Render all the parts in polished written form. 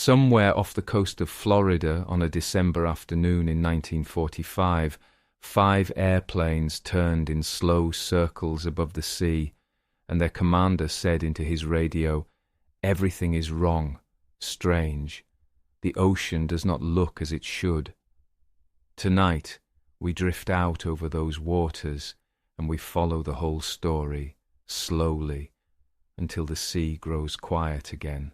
Somewhere off the coast of Florida on a December afternoon in 1945, 5 airplanes turned in slow circles above the sea, and their commander said into his radio, "Everything is wrong, strange. The ocean does not look as it should." Tonight, we drift out over those waters and we follow the whole story, slowly, until the sea grows quiet again.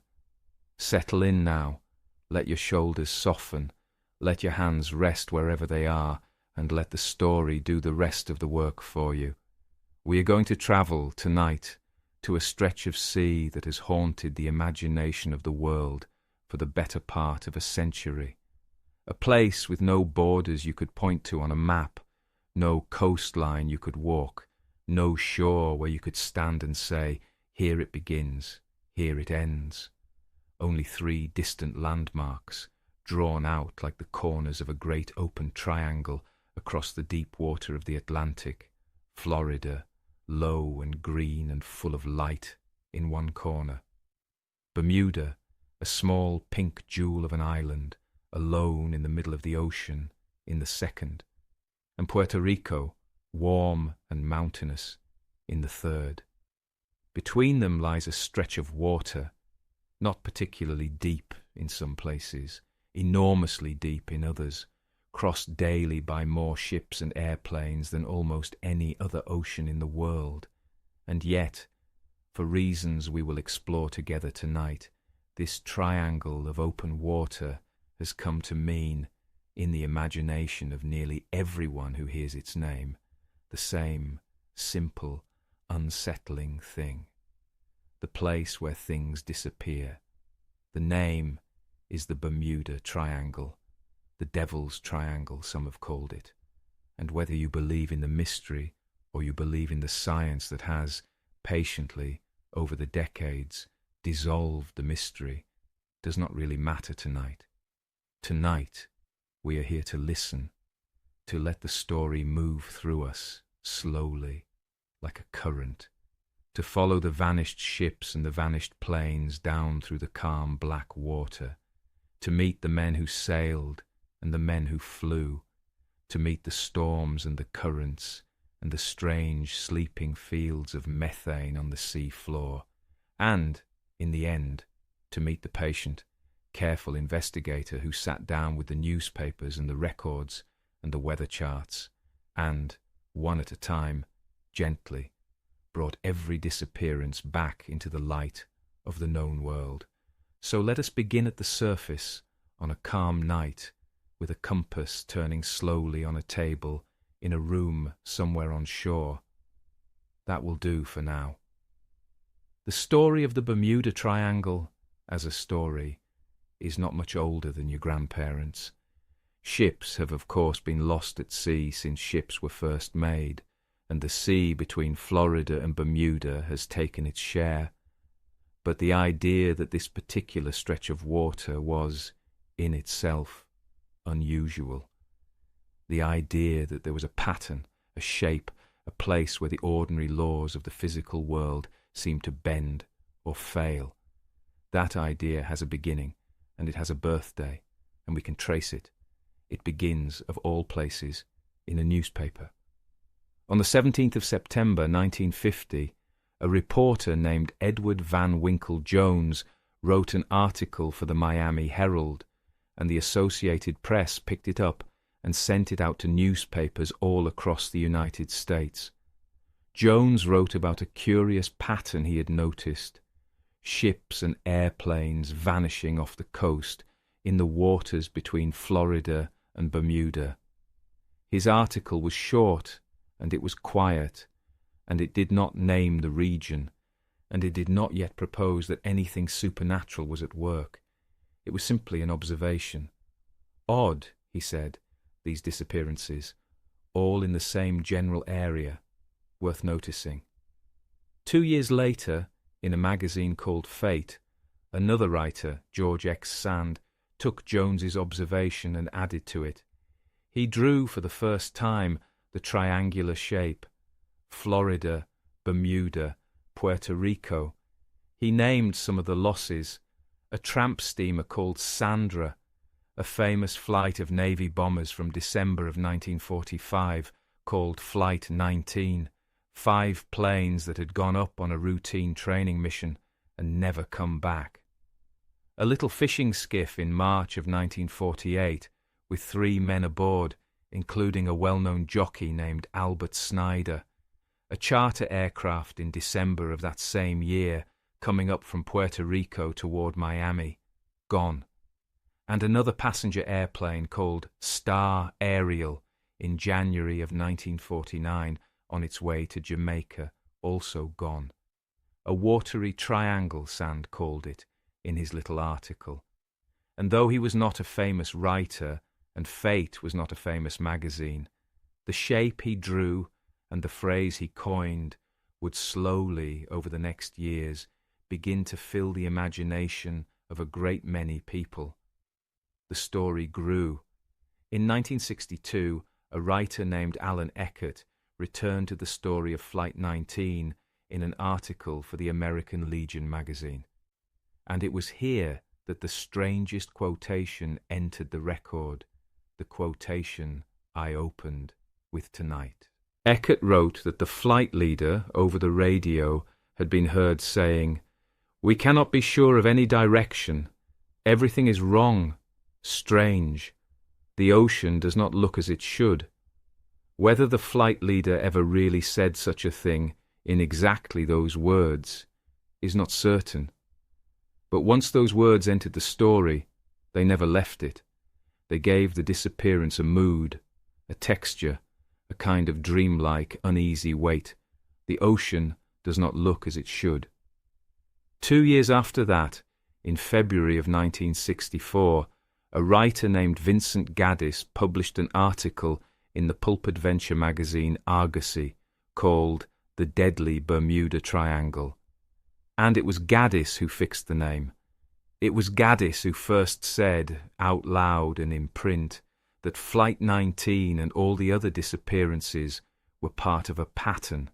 Settle in now, let your shoulders soften, let your hands rest wherever they are, and let the story do the rest of the work for you. We are going to travel tonight to a stretch of sea that has haunted the imagination of the world for the better part of a century. A place with no borders you could point to on a map, no coastline you could walk, no shore where you could stand and say, "Here it begins, here it ends." Only 3 distant landmarks, drawn out like the corners of a great open triangle across the deep water of the Atlantic. Florida, low and green and full of light, in one corner. Bermuda, a small pink jewel of an island, alone in the middle of the ocean, in the second. And Puerto Rico, warm and mountainous, in the third. Between them lies a stretch of water, not particularly deep in some places, enormously deep in others, crossed daily by more ships and airplanes than almost any other ocean in the world. And yet, for reasons we will explore together tonight, this triangle of open water has come to mean, in the imagination of nearly everyone who hears its name, the same simple, unsettling thing. The place where things disappear. The name is the Bermuda Triangle, the Devil's Triangle some have called it, and whether you believe in the mystery or you believe in the science that has, patiently, over the decades, dissolved the mystery, does not really matter tonight. Tonight, we are here to listen, to let the story move through us, slowly, like a current, to follow the vanished ships and the vanished planes down through the calm black water, to meet the men who sailed and the men who flew, to meet the storms and the currents and the strange sleeping fields of methane on the sea floor, and, in the end, to meet the patient, careful investigator who sat down with the newspapers and the records and the weather charts, and, one at a time, gently, brought every disappearance back into the light of the known world. So let us begin at the surface on a calm night, with a compass turning slowly on a table in a room somewhere on shore. That will do for now. The story of the Bermuda Triangle, as a story, is not much older than your grandparents. Ships have of course been lost at sea since ships were first made, and the sea between Florida and Bermuda has taken its share. But the idea that this particular stretch of water was, in itself, unusual. The idea that there was a pattern, a shape, a place where the ordinary laws of the physical world seemed to bend or fail. That idea has a beginning, and it has a birthday, and we can trace it. It begins, of all places, in a newspaper. On the 17th of September 1950, a reporter named Edward Van Winkle Jones wrote an article for the Miami Herald, and the Associated Press picked it up and sent it out to newspapers all across the United States. Jones wrote about a curious pattern he had noticed: ships and airplanes vanishing off the coast in the waters between Florida and Bermuda. His article was short, and it was quiet, and it did not name the region, and it did not yet propose that anything supernatural was at work. It was simply an observation. Odd, he said, these disappearances, all in the same general area, worth noticing. 2 years later, in a magazine called Fate, another writer, George X. Sand, took Jones's observation and added to it. He drew for the first time the triangular shape: Florida, Bermuda, Puerto Rico. He named some of the losses, a tramp steamer called Sandra, a famous flight of Navy bombers from December of 1945 called Flight 19, 5 planes that had gone up on a routine training mission and never come back. A little fishing skiff in March of 1948 with 3 men aboard, including a well-known jockey named Albert Snyder. A charter aircraft in December of that same year coming up from Puerto Rico toward Miami, gone. And another passenger airplane called Star Aerial in January of 1949 on its way to Jamaica, also gone. A watery triangle, Sand called it in his little article. And though he was not a famous writer, and Fate was not a famous magazine, the shape he drew and the phrase he coined would slowly, over the next years, begin to fill the imagination of a great many people. The story grew. In 1962, a writer named Alan Eckert returned to the story of Flight 19 in an article for the American Legion magazine. And it was here that the strangest quotation entered the record, the quotation I opened with tonight. Eckert wrote that the flight leader over the radio had been heard saying, "We cannot be sure of any direction. Everything is wrong, strange. The ocean does not look as it should." Whether the flight leader ever really said such a thing in exactly those words is not certain. But once those words entered the story, they never left it. They gave the disappearance a mood, a texture, a kind of dreamlike, uneasy weight. The ocean does not look as it should. 2 years after that, in February of 1964, a writer named Vincent Gaddis published an article in the pulp adventure magazine Argosy called The Deadly Bermuda Triangle. And it was Gaddis who fixed the name. It was Gaddis who first said, out loud and in print, that Flight 19 and all the other disappearances were part of a pattern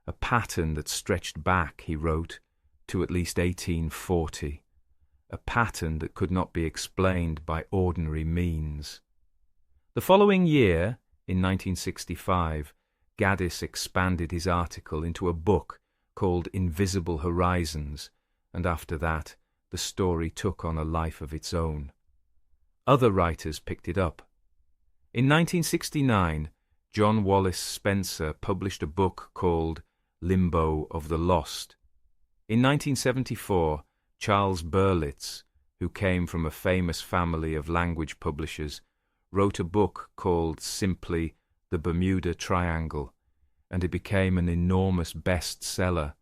that stretched back, he wrote, to at least 1840, a pattern that could not be explained by ordinary means. The following year, in 1965, Gaddis expanded his article into a book called Invisible Horizons, and after that, the story took on a life of its own. Other writers picked it up. In 1969, John Wallace Spencer published a book called Limbo of the Lost. In 1974, Charles Berlitz, who came from a famous family of language publishers, wrote a book called simply The Bermuda Triangle, and it became an enormous bestseller.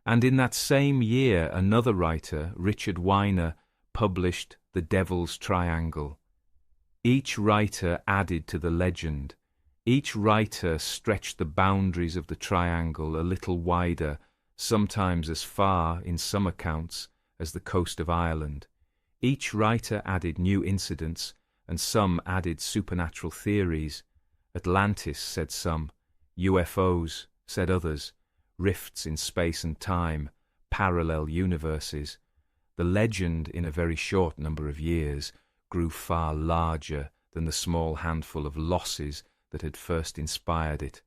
And in that same year, another writer, Richard Weiner, published The Devil's Triangle. Each writer added to the legend. Each writer stretched the boundaries of the triangle a little wider, sometimes as far, in some accounts, as the coast of Ireland. Each writer added new incidents, and some added supernatural theories. Atlantis, said some. UFOs, said others. Rifts in space and time, parallel universes. The legend, in a very short number of years, grew far larger than the small handful of losses that had first inspired it.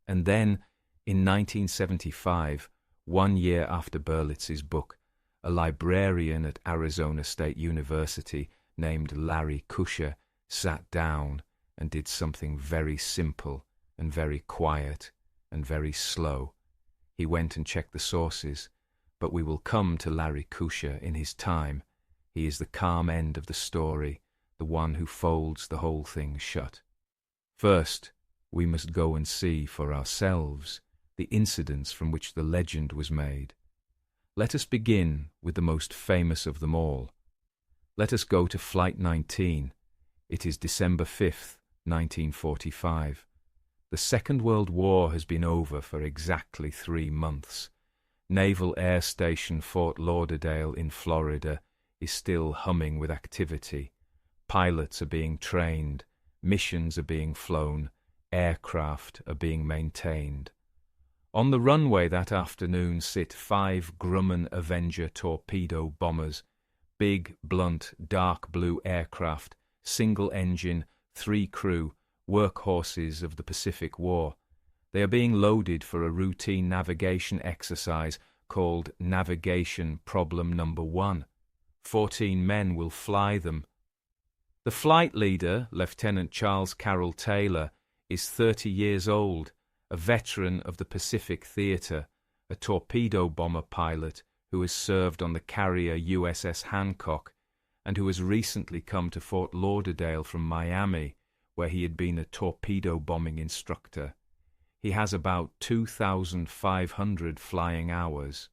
And then, in 1975, 1 year after Berlitz's book, a librarian at Arizona State University named Larry Kusher sat down and did something very simple and very quiet and very slow. He went and checked the sources, but we will come to Larry Kusher in his time. He is the calm end of the story, the one who folds the whole thing shut. First, we must go and see for ourselves the incidents from which the legend was made. Let us begin with the most famous of them all. Let us go to Flight 19. It is December 5th, 1945. The Second World War has been over for exactly 3 months. Naval Air Station Fort Lauderdale in Florida is still humming with activity. Pilots are being trained, missions are being flown, aircraft are being maintained. On the runway that afternoon sit 5 Grumman Avenger torpedo bombers, big, blunt, dark blue aircraft, single engine, 3 crew, workhorses of the Pacific War. They are being loaded for a routine navigation exercise called Navigation Problem Number 1. 14 men will fly them. The flight leader, Lieutenant Charles Carroll Taylor, is 30 years old, a veteran of the Pacific Theater, a torpedo bomber pilot who has served on the carrier USS Hancock and who has recently come to Fort Lauderdale from Miami, where he had been a torpedo bombing instructor. He has about 2,500 flying hours.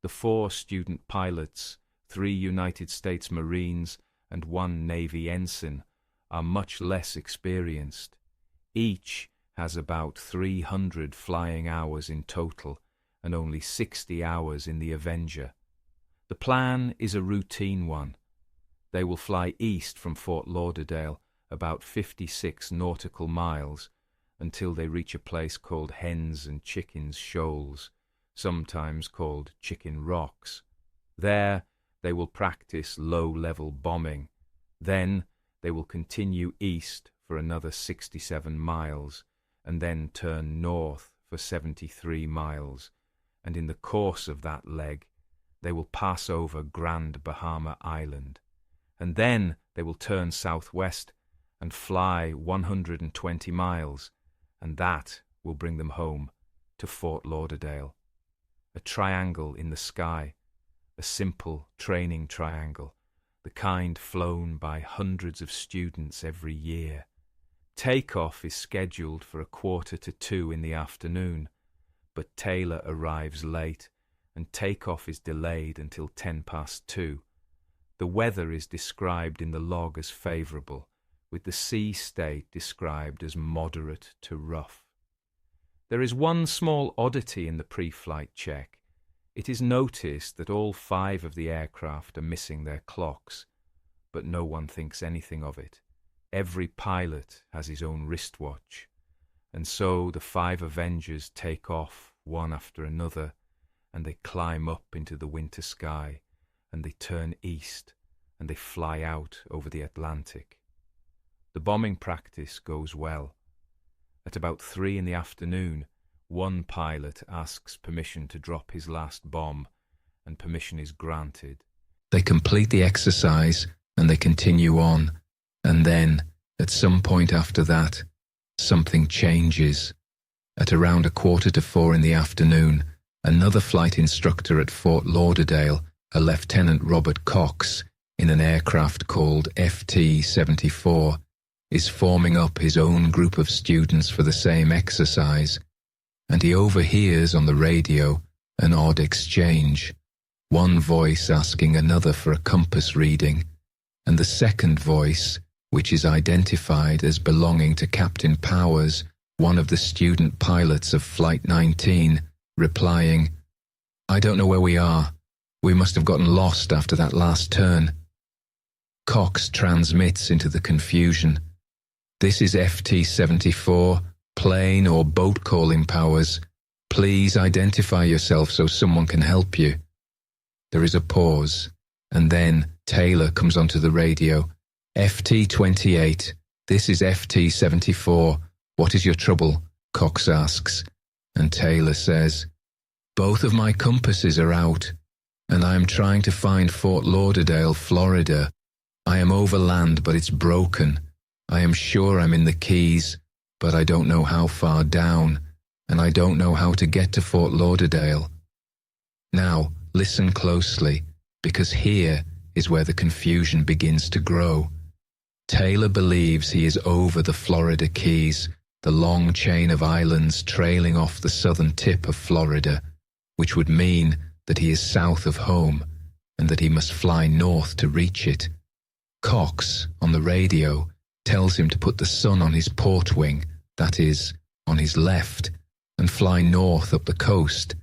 The 4 student pilots, 3 United States Marines and 1 Navy ensign, are much less experienced. Each has about 300 flying hours in total and only 60 hours in the Avenger. The plan is a routine one. They will fly east from Fort Lauderdale about 56 nautical miles until they reach a place called Hens and Chickens Shoals, sometimes called Chicken Rocks. There they will practice low-level bombing. Then they will continue east for another 67 miles and then turn north for 73 miles. And in the course of that leg, they will pass over Grand Bahama Island. And then they will turn southwest and fly 120 miles, and that will bring them home to Fort Lauderdale. A triangle in the sky, a simple training triangle, the kind flown by hundreds of students every year. Takeoff is scheduled for 1:45 in the afternoon, but Taylor arrives late and takeoff is delayed until 2:10. The weather is described in the log as favourable, with the sea state described as moderate to rough. There is one small oddity in the pre-flight check. It is noticed that all 5 of the aircraft are missing their clocks, but no one thinks anything of it. Every pilot has his own wristwatch, and so the 5 Avengers take off one after another, and they climb up into the winter sky, and they turn east, and they fly out over the Atlantic. The bombing practice goes well. At about 3 in the afternoon, one pilot asks permission to drop his last bomb, and permission is granted. They complete the exercise, and they continue on, and then, at some point after that, something changes. At around 3:45 in the afternoon, another flight instructor at Fort Lauderdale, a Lieutenant Robert Cox, in an aircraft called FT-74, is forming up his own group of students for the same exercise, and he overhears on the radio an odd exchange, one voice asking another for a compass reading, and the second voice, which is identified as belonging to Captain Powers, one of the student pilots of Flight 19, replying, "I don't know where we are. We must have gotten lost after that last turn." Cox transmits into the confusion, "This is FT-74, plane or boat calling Powers. Please identify yourself so someone can help you." There is a pause, and then Taylor comes onto the radio. "FT-28, this is FT-74. What is your trouble?" Cox asks, and Taylor says, "Both of my compasses are out, and I am trying to find Fort Lauderdale, Florida. I am over land, but it's broken. I am sure I'm in the Keys, but I don't know how far down, and I don't know how to get to Fort Lauderdale." Now, listen closely, because here is where the confusion begins to grow. Taylor believes he is over the Florida Keys, the long chain of islands trailing off the southern tip of Florida, which would mean that he is south of home and that he must fly north to reach it. Cox, on the radio, tells him to put the sun on his port wing, that is, on his left, and fly north up the coast.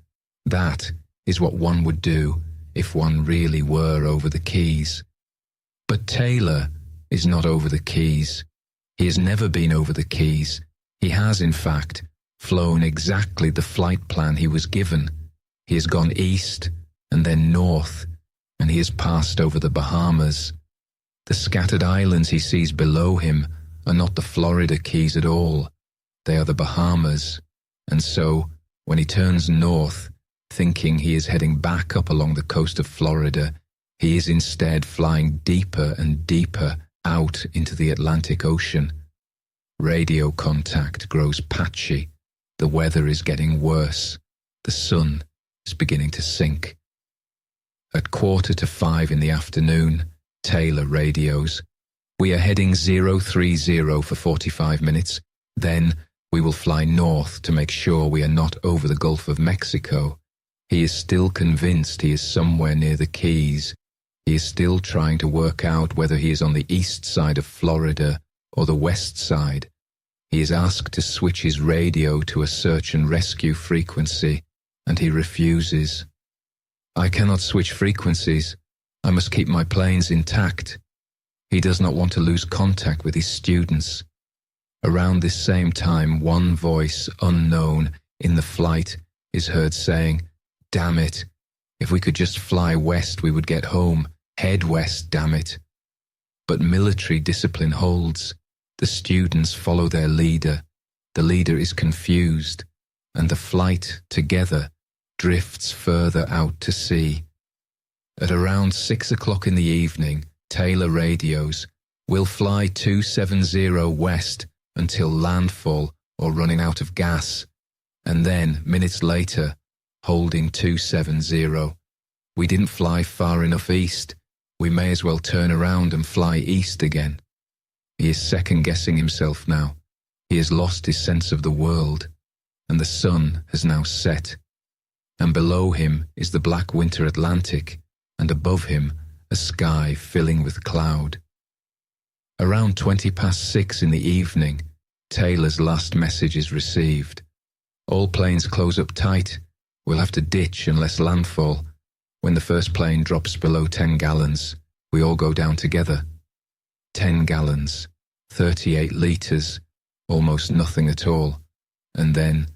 That is what one would do if one really were over the Keys. But Taylor is not over the Keys. He has never been over the Keys. He has, in fact, flown exactly the flight plan he was given. He has gone east and then north, and he has passed over the Bahamas. The scattered islands he sees below him are not the Florida Keys at all. They are the Bahamas, and so, when he turns north, thinking he is heading back up along the coast of Florida, he is instead flying deeper and deeper out into the Atlantic Ocean. Radio contact grows patchy. The weather is getting worse. The sun is beginning to sink. At 4:45 in the afternoon, Taylor radios, "We are heading 030 for 45 minutes. Then we will fly north to make sure we are not over the Gulf of Mexico." He is still convinced he is somewhere near the Keys. He is still trying to work out whether he is on the east side of Florida or the west side. He is asked to switch his radio to a search and rescue frequency, and he refuses. "I cannot switch frequencies. I must keep my planes intact." He does not want to lose contact with his students. Around this same time, one voice, unknown, in the flight is heard saying, "Damn it. If we could just fly west, we would get home. Head west, damn it." But military discipline holds. The students follow their leader. The leader is confused, and the flight, together, drifts further out to sea. At around 6 o'clock in the evening, Taylor radios, "We'll fly 270 west until landfall or running out of gas." And then, minutes later, holding 270. "We didn't fly far enough east. We may as well turn around and fly east again." He is second-guessing himself now. He has lost his sense of the world, and the sun has now set. And below him is the black winter Atlantic, and above him a sky filling with cloud. Around 6:20 in the evening, Taylor's last message is received. "All planes close up tight. We'll have to ditch unless landfall. When the first plane drops below 10 gallons, we all go down together." 10 gallons, 38 litres, almost nothing at all. And then,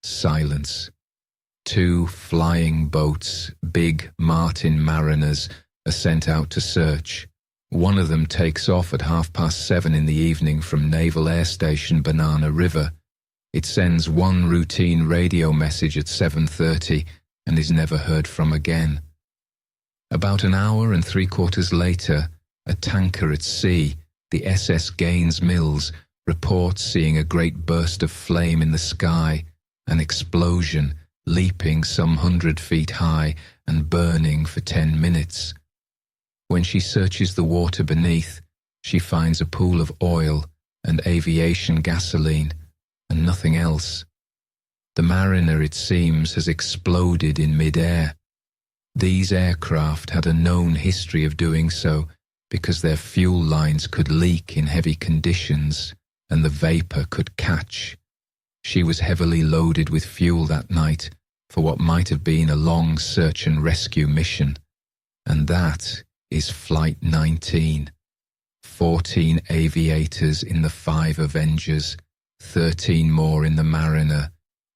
silence. 2 flying boats, big Martin Mariners, are sent out to search. One of them takes off at 7:30 in the evening from Naval Air Station Banana River. It sends one routine radio message at 7:30 and is never heard from again. About an hour and 3/4 later, a tanker at sea, the SS Gaines Mills, reports seeing a great burst of flame in the sky, an explosion leaping some 100 feet high and burning for 10 minutes. When she searches the water beneath, she finds a pool of oil and aviation gasoline, and nothing else. The Mariner, it seems, has exploded in mid-air. These aircraft had a known history of doing so because their fuel lines could leak in heavy conditions and the vapor could catch. She was heavily loaded with fuel that night for what might have been a long search and rescue mission. And that is Flight 19. 14 aviators in the 5 Avengers, 13 more in the Mariner,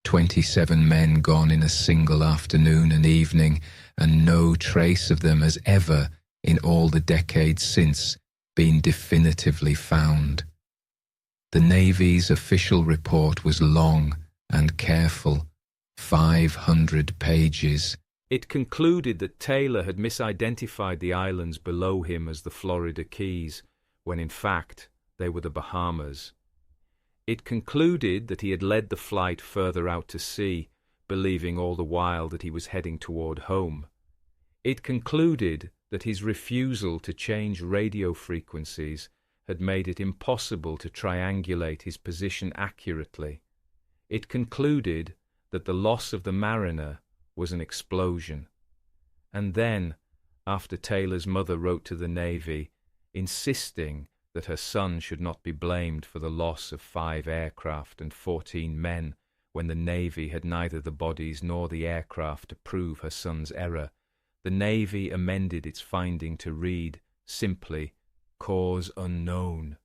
27 men gone in a single afternoon and evening, and no trace of them has ever, in all the decades since, been definitively found. The Navy's official report was long and careful, 500 pages. It concluded that Taylor had misidentified the islands below him as the Florida Keys, when in fact they were the Bahamas. It concluded that he had led the flight further out to sea, believing all the while that he was heading toward home. It concluded that his refusal to change radio frequencies had made it impossible to triangulate his position accurately. It concluded that the loss of the Mariner was an explosion. And then, after Taylor's mother wrote to the Navy, insisting that her son should not be blamed for the loss of 5 aircraft and 14 men, when the Navy had neither the bodies nor the aircraft to prove her son's error, the Navy amended its finding to read simply, "Cause unknown."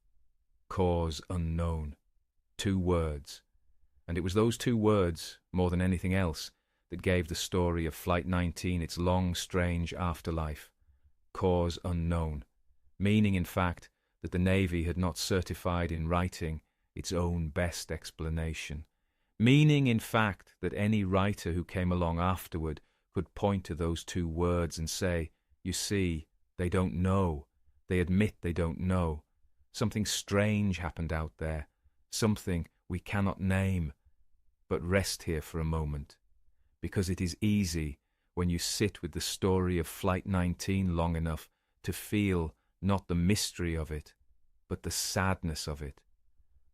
Cause unknown. 2 words. And it was those 2 words, more than anything else, that gave the story of Flight 19 its long, strange afterlife. cause unknown, meaning in fact that the Navy had not certified in writing its own best explanation, meaning in fact that any writer who came along afterward could point to those two words and say, "You see, they don't know. They admit they don't know. Something strange happened out there, something we cannot name. But rest here for a moment, because it is easy when you sit with the story of Flight 19 long enough to feel not the mystery of it, but the sadness of it.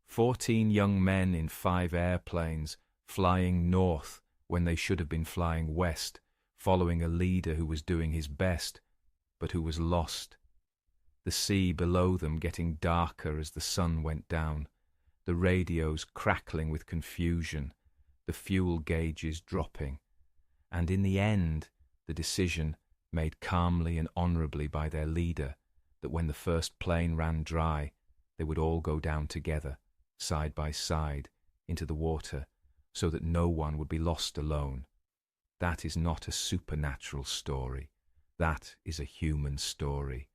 14 young men in 5 airplanes flying north when they should have been flying west, following a leader who was doing his best, but who was lost. The sea below them getting darker as the sun went down, the radios crackling with confusion, the fuel gauges dropping, and in the end, the decision, made calmly and honourably by their leader, that when the first plane ran dry, they would all go down together, side by side, into the water, so that no one would be lost alone. That is not a supernatural story. That is a human story.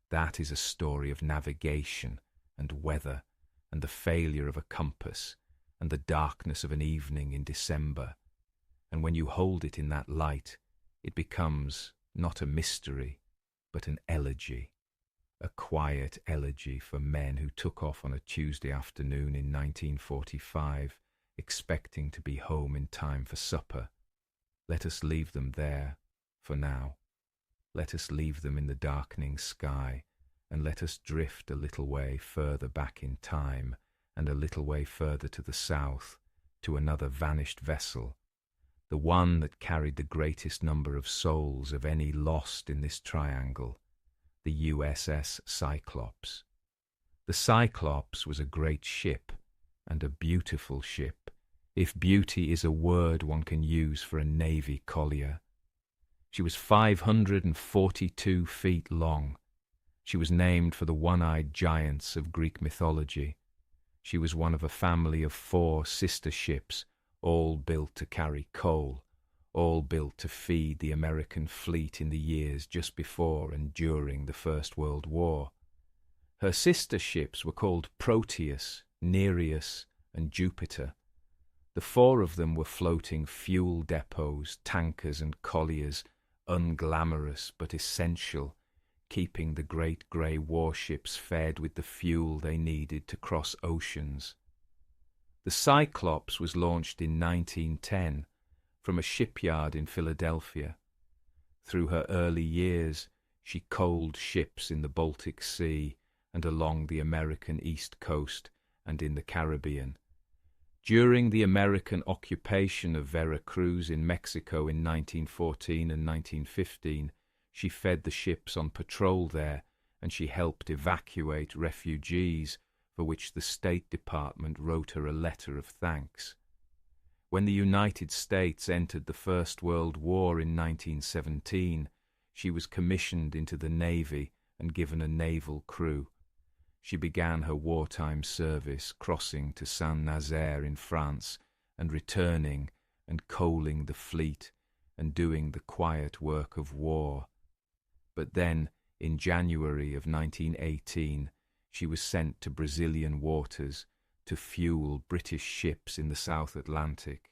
That is a story of navigation and weather and the failure of a compass and the darkness of an evening in December. And when you hold it in that light, it becomes not a mystery, but an elegy, a quiet elegy for men who took off on a Tuesday afternoon in 1945, expecting to be home in time for supper. Let us leave them there for now. Let us leave them in the darkening sky, and let us drift a little way further back in time, and a little way further to the south, to another vanished vessel, the one that carried the greatest number of souls of any lost in this triangle, the USS Cyclops. The Cyclops was a great ship, and a beautiful ship, if beauty is a word one can use for a Navy collier. She was 542 feet long. She was named for the one-eyed giants of Greek mythology. She was one of a family of 4 sister ships, all built to carry coal, all built to feed the American fleet in the years just before and during the First World War. Her sister ships were called Proteus, Nereus, and Jupiter. The 4 of them were floating fuel depots, tankers and colliers, unglamorous but essential, keeping the great grey warships fed with the fuel they needed to cross oceans. The Cyclops was launched in 1910 from a shipyard in Philadelphia. Through her early years, she coaled ships in the Baltic Sea and along the American East Coast and in the Caribbean. During the American occupation of Veracruz in Mexico in 1914 and 1915, she fed the ships on patrol there, and she helped evacuate refugees, for which the State Department wrote her a letter of thanks. When the United States entered the First World War in 1917, she was commissioned into the Navy and given a naval crew. She began her wartime service crossing to Saint-Nazaire in France and returning and coaling the fleet and doing the quiet work of war. But then, in January of 1918, she was sent to Brazilian waters to fuel British ships in the South Atlantic,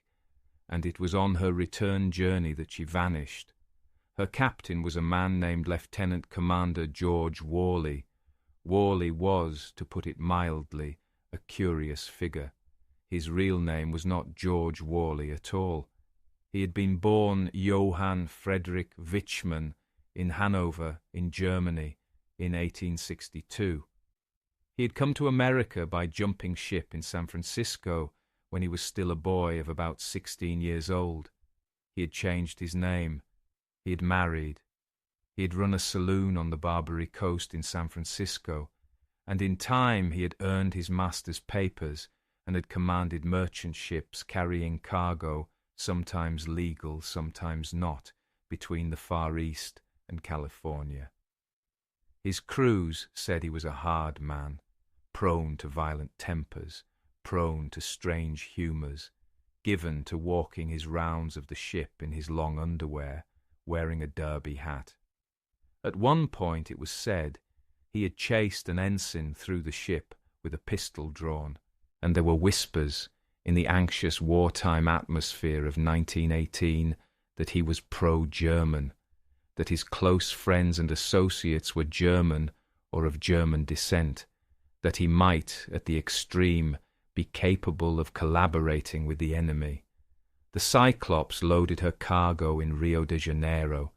and it was on her return journey that she vanished. Her captain was a man named Lieutenant Commander George Worley. Worley was, to put it mildly, a curious figure. His real name was not George Worley at all. He had been born Johann Friedrich Wichmann in Hanover, in Germany, in 1862. He had come to America by jumping ship in San Francisco when he was still a boy of about 16 years old. He had changed his name. He had married. He had run a saloon on the Barbary Coast in San Francisco, and in time he had earned his master's papers and had commanded merchant ships carrying cargo, sometimes legal, sometimes not, between the Far East and California. His crews said he was a hard man, prone to violent tempers, prone to strange humours, given to walking his rounds of the ship in his long underwear, wearing a derby hat. At one point, it was said, he had chased an ensign through the ship with a pistol drawn, and there were whispers in the anxious wartime atmosphere of 1918 that he was pro-German, that his close friends and associates were German or of German descent, that he might, at the extreme, be capable of collaborating with the enemy. The Cyclops loaded her cargo in Rio de Janeiro,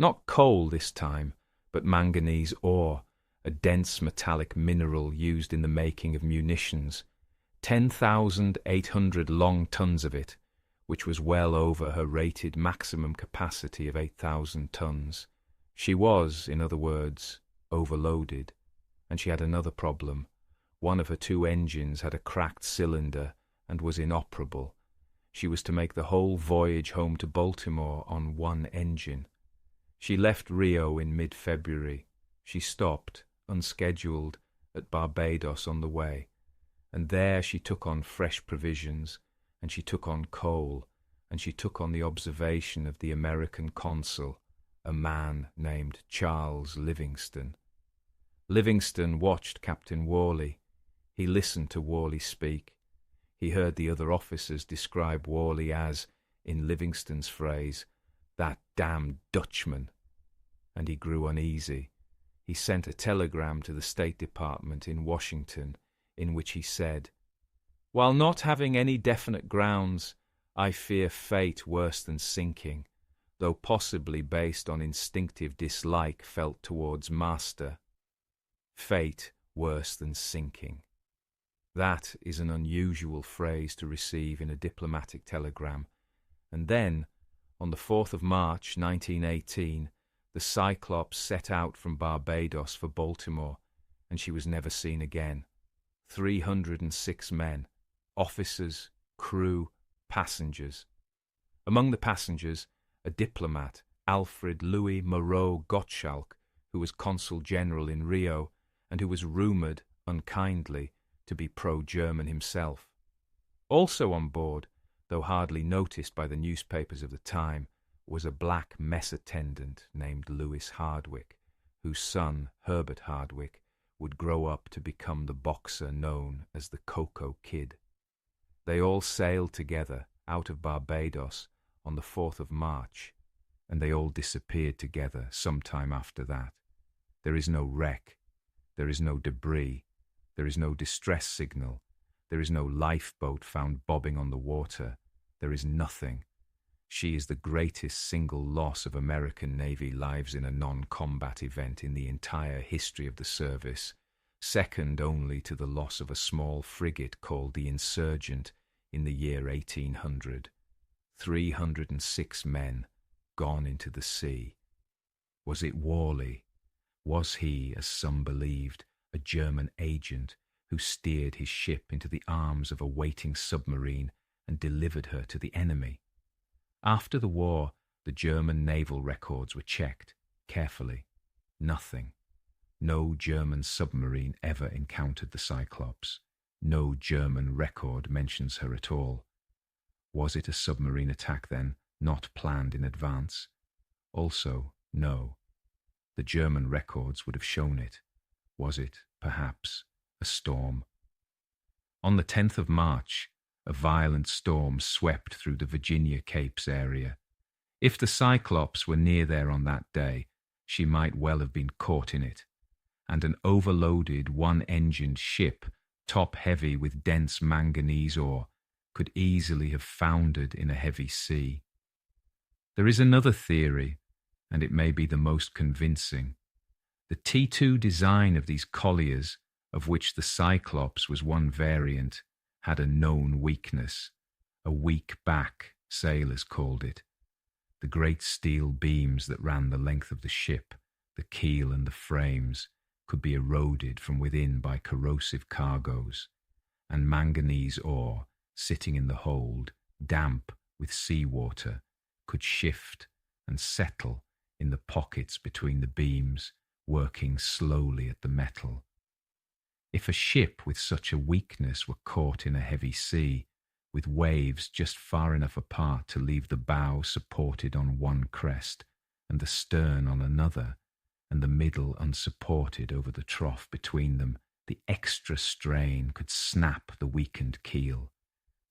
not coal this time, but manganese ore, a dense metallic mineral used in the making of munitions, 10,800 long tons of it, which was well over her rated maximum capacity of 8,000 tons. She was, in other words, overloaded, and she had another problem. One of her two engines had a cracked cylinder and was inoperable. She was to make the whole voyage home to Baltimore on one engine. She left Rio in mid-February. She stopped, unscheduled, at Barbados on the way, and there she took on fresh provisions, and she took on coal, and she took on the observation of the American consul, a man named Charles Livingston. Livingston watched Captain Worley. He listened to Worley speak. He heard the other officers describe Worley as, in Livingston's phrase, that damned Dutchman. And he grew uneasy. He sent a telegram to the State Department in Washington, in which he said, "While not having any definite grounds, I fear fate worse than sinking, though possibly based on instinctive dislike felt towards master. Fate worse than sinking." That is an unusual phrase to receive in a diplomatic telegram. And then, on the 4th of March, 1918, the Cyclops set out from Barbados for Baltimore, and she was never seen again. 306 men, officers, crew, passengers. Among the passengers, a diplomat, Alfred Louis Moreau Gottschalk, who was consul general in Rio, and who was rumoured, unkindly, to be pro-German himself. Also on board, though hardly noticed by the newspapers of the time, was a black mess attendant named Lewis Hardwick, whose son, Herbert Hardwick, would grow up to become the boxer known as the Cocoa Kid. They all sailed together out of Barbados on the 4th of March, and they all disappeared together sometime after that. There is no wreck, there is no debris, there is no distress signal, there is no lifeboat found bobbing on the water, there is nothing. She is the greatest single loss of American Navy lives in a non-combat event in the entire history of the service, second only to the loss of a small frigate called the Insurgent in the year 1800. 306 men gone into the sea. Was it Worley? Was he, as some believed, a German agent who steered his ship into the arms of a waiting submarine and delivered her to the enemy? After the war, the German naval records were checked carefully. Nothing. No German submarine ever encountered the Cyclops. No German record mentions her at all. Was it a submarine attack then, not planned in advance? Also, no. The German records would have shown it. Was it, perhaps, a storm? On the 10th of March, a violent storm swept through the Virginia Capes area. If the Cyclops were near there on that day, she might well have been caught in it, and an overloaded one-engined ship, top-heavy with dense manganese ore, could easily have foundered in a heavy sea. There is another theory, and it may be the most convincing. The T2 design of these colliers, of which the Cyclops was one variant, had a known weakness. A weak back, sailors called it. The great steel beams that ran the length of the ship, the keel and the frames, could be eroded from within by corrosive cargoes, and manganese ore, sitting in the hold, damp with seawater, could shift and settle in the pockets between the beams, working slowly at the metal. If a ship with such a weakness were caught in a heavy sea, with waves just far enough apart to leave the bow supported on one crest and the stern on another, and the middle unsupported over the trough between them, the extra strain could snap the weakened keel.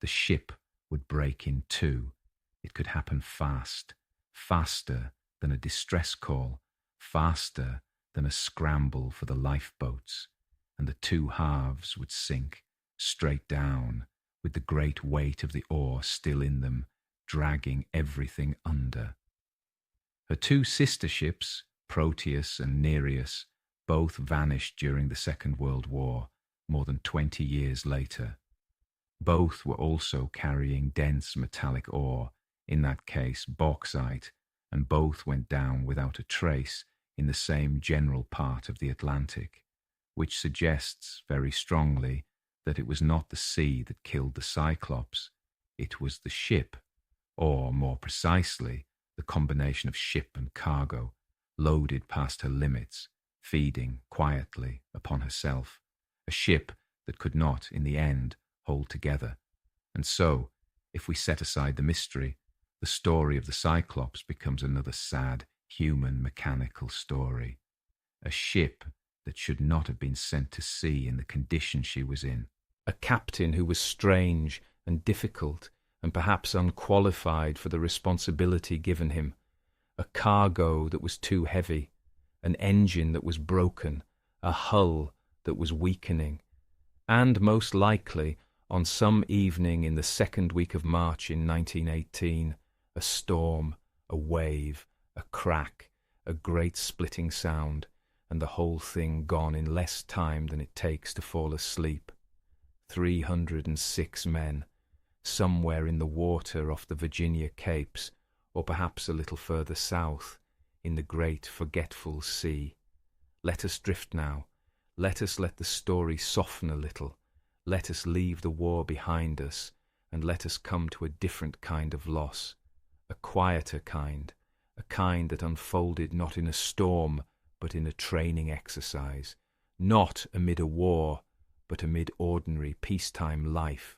The ship would break in two. It could happen fast, faster than a distress call, faster than a scramble for the lifeboats, and the two halves would sink straight down, with the great weight of the oar still in them, dragging everything under. Her two sister ships, Proteus and Nereus, both vanished during the Second World War, more than 20 years later. Both were also carrying dense metallic ore, in that case bauxite, and both went down without a trace in the same general part of the Atlantic, which suggests very strongly that it was not the sea that killed the Cyclops, it was the ship, or more precisely, the combination of ship and cargo, loaded past her limits, feeding quietly upon herself, a ship that could not, in the end, hold together. And so, if we set aside the mystery, the story of the Cyclops becomes another sad, human, mechanical story. A ship that should not have been sent to sea in the condition she was in. A captain who was strange and difficult and perhaps unqualified for the responsibility given him. A cargo that was too heavy, an engine that was broken, a hull that was weakening, and most likely, on some evening in the second week of March in 1918, a storm, a wave, a crack, a great splitting sound, and the whole thing gone in less time than it takes to fall asleep. 306 men, somewhere in the water off the Virginia Capes, or perhaps a little further south, in the great forgetful sea. Let us drift now. Let us let the story soften a little. Let us leave the war behind us, and let us come to a different kind of loss, a quieter kind, a kind that unfolded not in a storm, but in a training exercise, not amid a war, but amid ordinary peacetime life.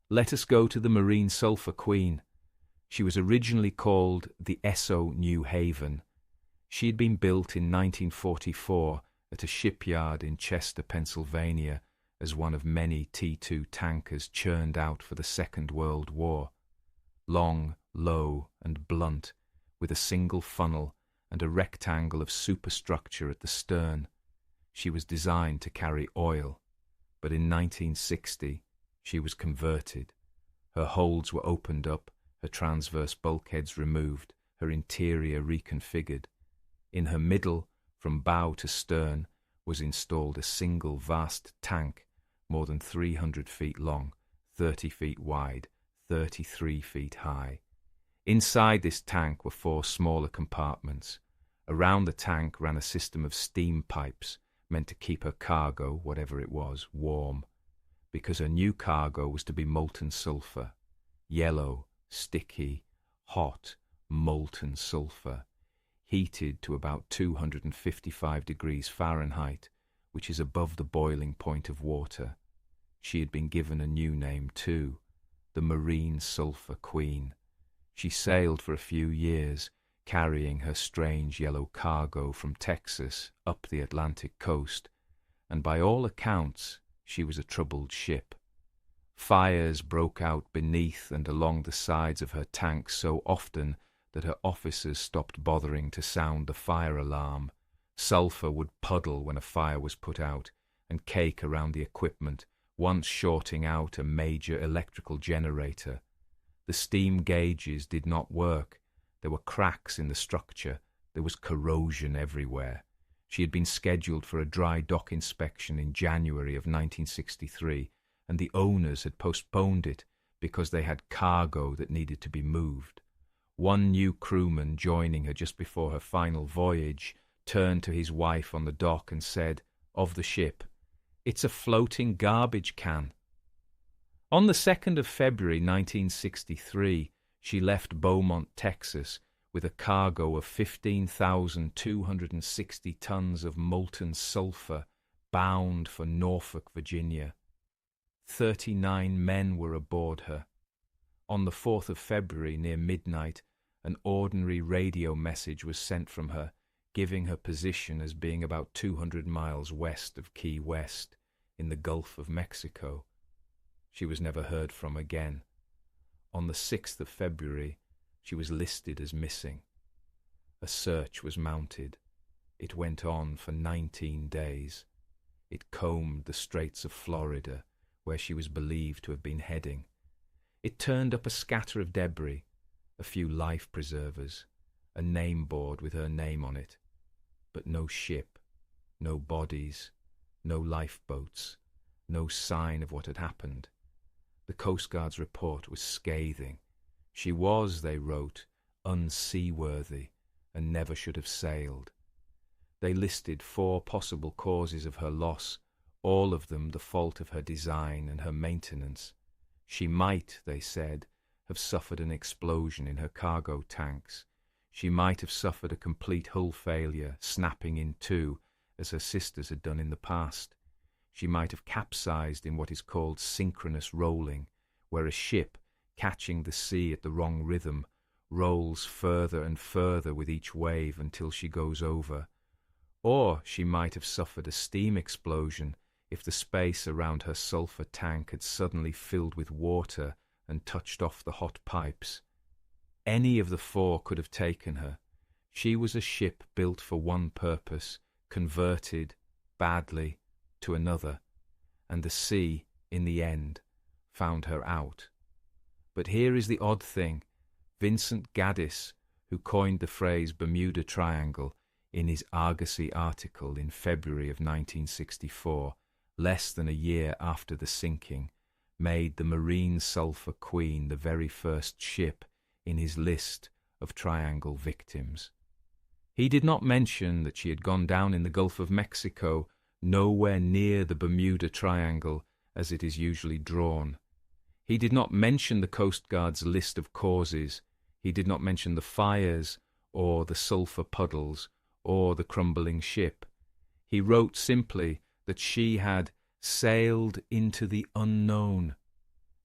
Let us go to the Marine Sulphur Queen. She was originally called the Esso New Haven. She had been built in 1944 at a shipyard in Chester, Pennsylvania, as one of many T-2 tankers churned out for the Second World War. Long, low, and blunt, with a single funnel and a rectangle of superstructure at the stern. She was designed to carry oil, but in 1960 she was converted. Her holds were opened up, her transverse bulkheads removed, her interior reconfigured. In her middle, from bow to stern, was installed a single vast tank, more than 300 feet long, 30 feet wide, 33 feet high. Inside this tank were 4 smaller compartments. Around the tank ran a system of steam pipes, meant to keep her cargo, whatever it was, warm, because her new cargo was to be molten sulphur, yellow, sticky, hot, molten sulphur, heated to about 255 degrees Fahrenheit, which is above the boiling point of water. She had been given a new name too, the Marine Sulphur Queen. She sailed for a few years, carrying her strange yellow cargo from Texas up the Atlantic coast, and by all accounts she was a troubled ship. Fires broke out beneath and along the sides of her tank so often that her officers stopped bothering to sound the fire alarm. Sulphur would puddle when a fire was put out, and cake around the equipment, once shorting out a major electrical generator. The steam gauges did not work. There were cracks in the structure. There was corrosion everywhere. She had been scheduled for a dry dock inspection in January of 1963, and the owners had postponed it because they had cargo that needed to be moved. One new crewman joining her just before her final voyage turned to his wife on the dock and said, of the ship, "It's a floating garbage can." On the 2nd of February 1963, she left Beaumont, Texas, with a cargo of 15,260 tons of molten sulphur bound for Norfolk, Virginia. 39 men were aboard her. On the 4th of February, near midnight, an ordinary radio message was sent from her, giving her position as being about 200 miles west of Key West in the Gulf of Mexico. She was never heard from again. On the 6th of February, she was listed as missing. A search was mounted. It went on for 19 days. It combed the Straits of Florida, where she was believed to have been heading. It turned up a scatter of debris, a few life preservers, a name board with her name on it, but no ship, no bodies, no lifeboats, no sign of what had happened. The Coast Guard's report was scathing. She was, they wrote, unseaworthy and never should have sailed. They listed 4 possible causes of her loss, all of them the fault of her design and her maintenance. She might, they said, have suffered an explosion in her cargo tanks. She might have suffered a complete hull failure, snapping in two, as her sisters had done in the past. She might have capsized in what is called synchronous rolling, where a ship, catching the sea at the wrong rhythm, rolls further and further with each wave until she goes over. Or she might have suffered a steam explosion if the space around her sulphur tank had suddenly filled with water and touched off the hot pipes. Any of the 4 could have taken her. She was a ship built for one purpose, converted, badly, to another, and the sea, in the end, found her out. But here is the odd thing. Vincent Gaddis, who coined the phrase Bermuda Triangle in his Argosy article in February of 1964, less than a year after the sinking, made the Marine Sulphur Queen the very first ship in his list of Triangle victims. He did not mention that she had gone down in the Gulf of Mexico, nowhere near the Bermuda Triangle as it is usually drawn. He did not mention the Coast Guard's list of causes. He did not mention the fires or the sulphur puddles or the crumbling ship. He wrote simply that she had sailed into the unknown.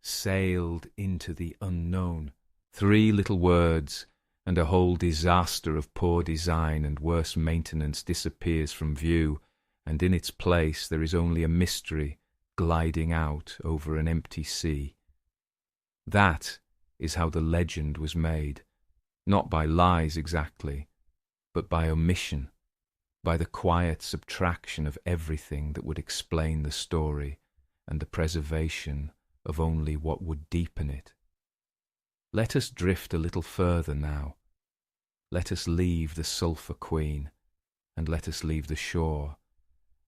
Sailed into the unknown. 3 little words, and a whole disaster of poor design and worse maintenance disappears from view, and in its place there is only a mystery gliding out over an empty sea. That is how the legend was made, not by lies exactly, but by omission, by the quiet subtraction of everything that would explain the story and the preservation of only what would deepen it. Let us drift a little further now. Let us leave the Sulphur Queen, and let us leave the shore,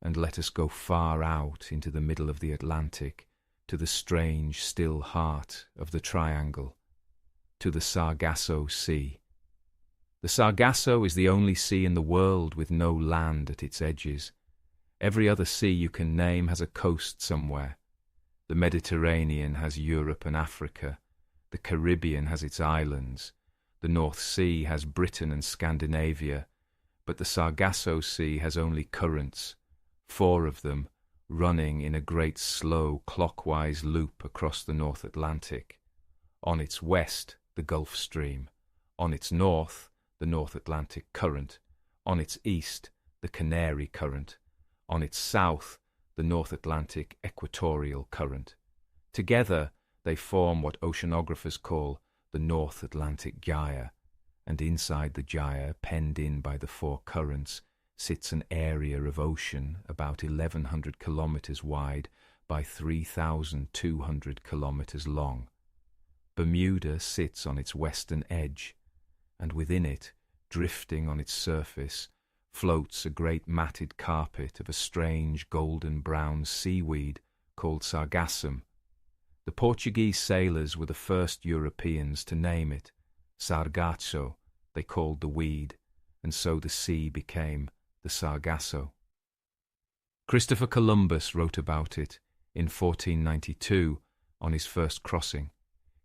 and let us go far out into the middle of the Atlantic, to the strange, still heart of the Triangle, to the Sargasso Sea. The Sargasso is the only sea in the world with no land at its edges. Every other sea you can name has a coast somewhere. The Mediterranean has Europe and Africa. The Caribbean has its islands. The North Sea has Britain and Scandinavia. But the Sargasso Sea has only currents, 4 of them, running in a great slow clockwise loop across the North Atlantic. On its west, the Gulf Stream. On its north, the North Atlantic Current. On its east, the Canary Current. On its south, the North Atlantic Equatorial Current. Together, they form what oceanographers call the North Atlantic Gyre, and inside the gyre, penned in by the 4 currents, sits an area of ocean about 1,100 kilometres wide by 3,200 kilometres long. Bermuda sits on its western edge, and within it, drifting on its surface, floats a great matted carpet of a strange golden-brown seaweed called sargassum. The Portuguese sailors were the first Europeans to name it. Sargasso, they called the weed, and so the sea became the Sargasso. Christopher Columbus wrote about it in 1492 on his first crossing.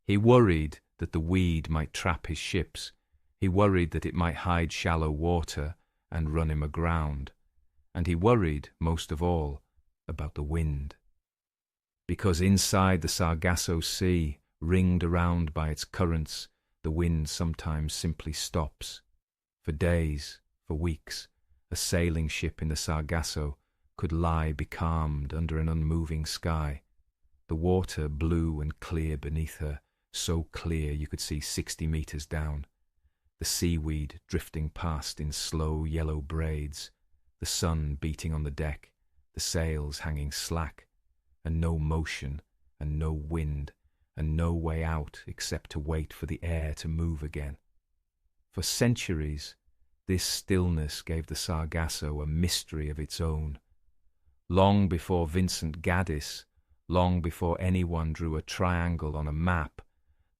He worried that the weed might trap his ships. He worried that it might hide shallow water and run him aground. And he worried, most of all, about the wind. Because inside the Sargasso Sea, ringed around by its currents, the wind sometimes simply stops. For days, For weeks, a sailing ship in the Sargasso could lie becalmed under an unmoving sky, the water blue and clear beneath her, so clear you could see 60 meters down, the seaweed drifting past in slow yellow braids, the sun beating on the deck, the sails hanging slack, and no motion and no wind and no way out except to wait for the air to move again. For centuries, this stillness gave the Sargasso a mystery of its own. Long before Vincent Gaddis, long before anyone drew a triangle on a map,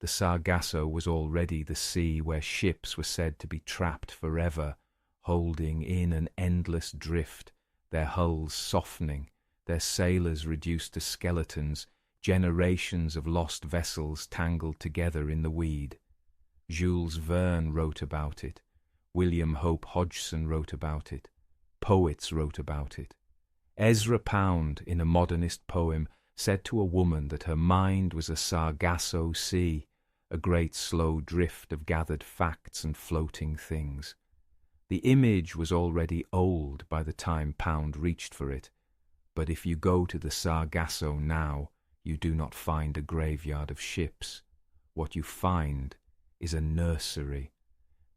the Sargasso was already the sea where ships were said to be trapped forever, holding in an endless drift, their hulls softening, their sailors reduced to skeletons, generations of lost vessels tangled together in the weed. Jules Verne wrote about it. William Hope Hodgson wrote about it. Poets wrote about it. Ezra Pound, in a modernist poem, said to a woman that her mind was a Sargasso sea, a great slow drift of gathered facts and floating things. The image was already old by the time Pound reached for it, but if you go to the Sargasso now, you do not find a graveyard of ships. What you find is a nursery,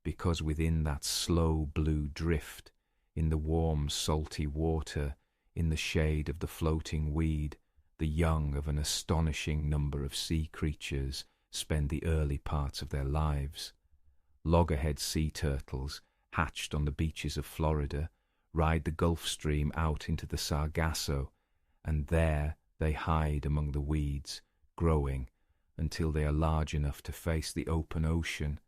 because within that slow blue drift, in the warm salty water, in the shade of the floating weed, the young of an astonishing number of sea creatures spend the early parts of their lives. Loggerhead sea turtles, hatched on the beaches of Florida, ride the Gulf Stream out into the Sargasso, and there they hide among the weeds, growing until they are large enough to face the open ocean.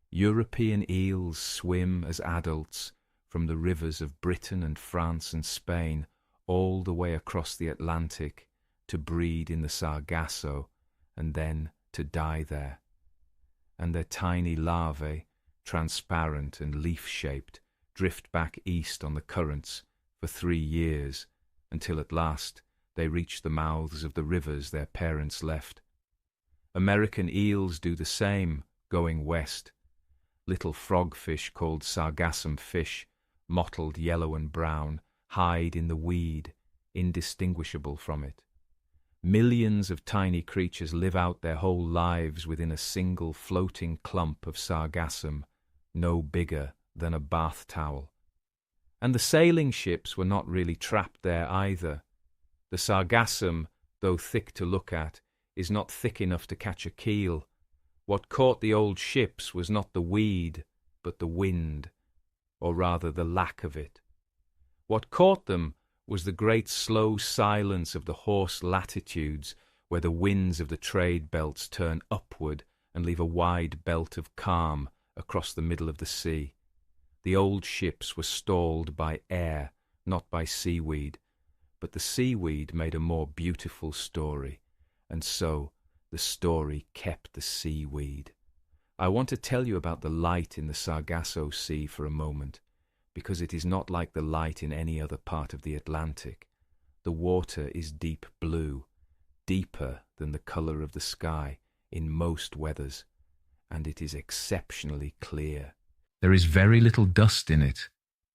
European eels swim as adults from the rivers of Britain and France and Spain all the way across the Atlantic to breed in the Sargasso and then to die there. And their tiny larvae, transparent and leaf-shaped, drift back east on the currents for 3 years until at last they reach the mouths of the rivers their parents left. American eels do the same, going west. Little frogfish called sargassum fish, mottled yellow and brown, hide in the weed, indistinguishable from it. Millions of tiny creatures live out their whole lives within a single floating clump of sargassum, no bigger than a bath towel. And the sailing ships were not really trapped there either. The sargassum, though thick to look at, is not thick enough to catch a keel. What caught the old ships was not the weed, but the wind, or rather the lack of it. What caught them was the great slow silence of the hoarse latitudes where the winds of the trade belts turn upward and leave a wide belt of calm across the middle of the sea. The old ships were stalled by air, not by seaweed, but the seaweed made a more beautiful story, and so the story kept the seaweed. I want to tell you about the light in the Sargasso Sea for a moment, because it is not like the light in any other part of the Atlantic. The water is deep blue, deeper than the colour of the sky in most weathers, and it is exceptionally clear. There is very little dust in it,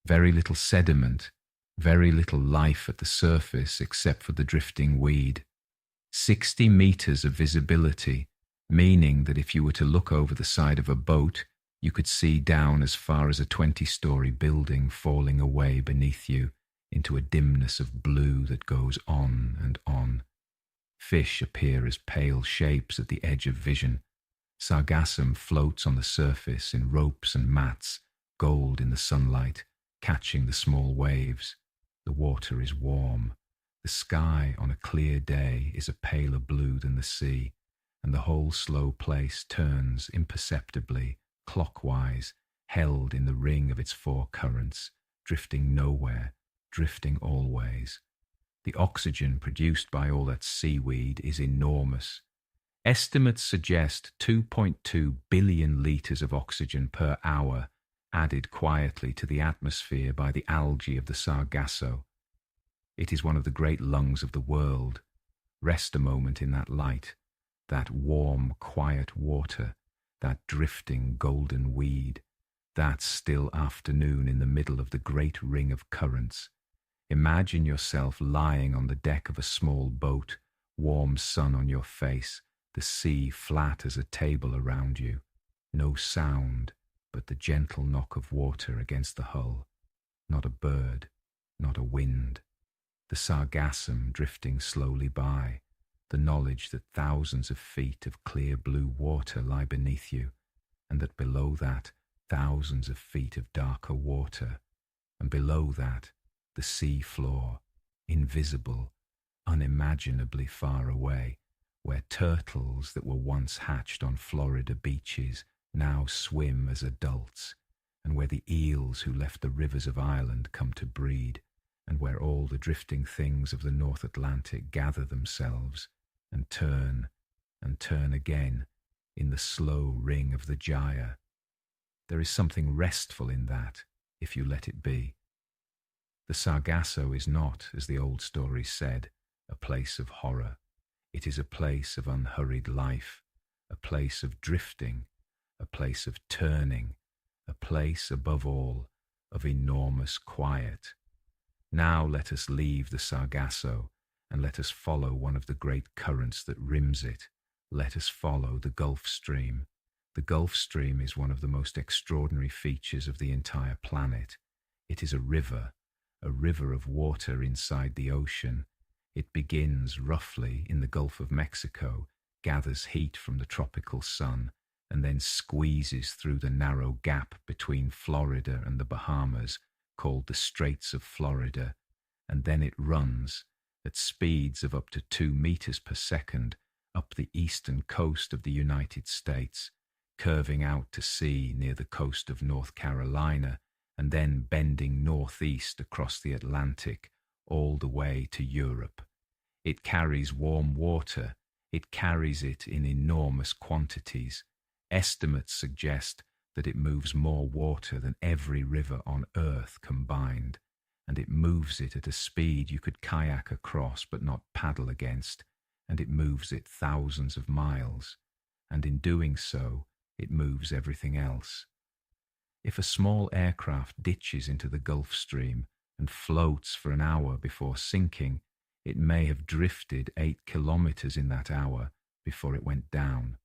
very little sediment, very little life at the surface except for the drifting weed. 60 meters of visibility, meaning that if you were to look over the side of a boat, you could see down as far as a 20-story building falling away beneath you into a dimness of blue that goes on and on. Fish appear as pale shapes at the edge of vision. Sargassum floats on the surface in ropes and mats, gold in the sunlight, catching the small waves. The water is warm. The sky on a clear day is a paler blue than the sea, and the whole slow place turns imperceptibly, clockwise, held in the ring of its 4 currents, drifting nowhere, drifting always. The oxygen produced by all that seaweed is enormous. Estimates suggest 2.2 billion litres of oxygen per hour added quietly to the atmosphere by the algae of the Sargasso. It is one of the great lungs of the world. Rest a moment in that light, that warm, quiet water, that drifting golden weed. That still afternoon in the middle of the great ring of currents, imagine yourself lying on the deck of a small boat, warm sun on your face, the sea flat as a table around you. No sound but the gentle knock of water against the hull. Not a bird, not a wind. The sargassum drifting slowly by, the knowledge that thousands of feet of clear blue water lie beneath you, and that below that thousands of feet of darker water, and below that the sea floor, invisible, unimaginably far away, where turtles that were once hatched on Florida beaches now swim as adults, and where the eels who left the rivers of Ireland come to breed, and where all the drifting things of the North Atlantic gather themselves and turn again in the slow ring of the gyre. There is something restful in that, if you let it be. The Sargasso is not, as the old stories said, a place of horror. It is a place of unhurried life, a place of drifting, a place of turning, a place, above all, of enormous quiet. Now let us leave the Sargasso, and let us follow one of the great currents that rims it. Let us follow the Gulf Stream. The Gulf Stream is one of the most extraordinary features of the entire planet. It is a river of water inside the ocean. It begins roughly in the Gulf of Mexico, gathers heat from the tropical sun, and then squeezes through the narrow gap between Florida and the Bahamas, called the Straits of Florida, and then it runs, at speeds of up to 2 meters per second, up the eastern coast of the United States, curving out to sea near the coast of North Carolina, and then bending northeast across the Atlantic, all the way to Europe. It carries warm water. It carries it in enormous quantities. Estimates suggest that it moves more water than every river on Earth combined, and it moves it at a speed you could kayak across but not paddle against, and it moves it thousands of miles, and in doing so, it moves everything else. If a small aircraft ditches into the Gulf Stream and floats for an hour before sinking, it may have drifted 8 kilometers in that hour before it went down.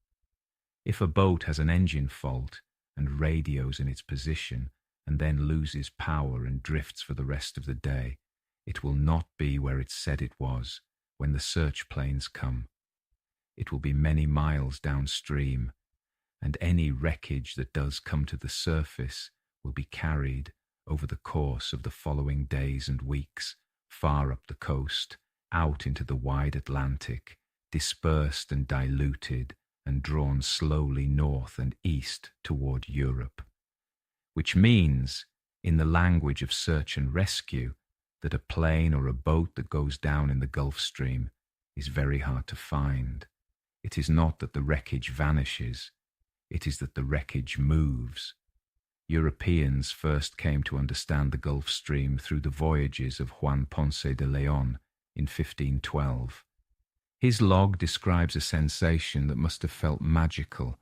If a boat has an engine fault and radios in its position and then loses power and drifts for the rest of the day, it will not be where it said it was when the search planes come. It will be many miles downstream, and any wreckage that does come to the surface will be carried over the course of the following days and weeks, far up the coast, out into the wide Atlantic, dispersed and diluted and drawn slowly north and east toward Europe. Which means, in the language of search and rescue, that a plane or a boat that goes down in the Gulf Stream is very hard to find. It is not that the wreckage vanishes, it is that the wreckage moves. Europeans first came to understand the Gulf Stream through the voyages of Juan Ponce de Leon in 1512. His log describes a sensation that must have felt magical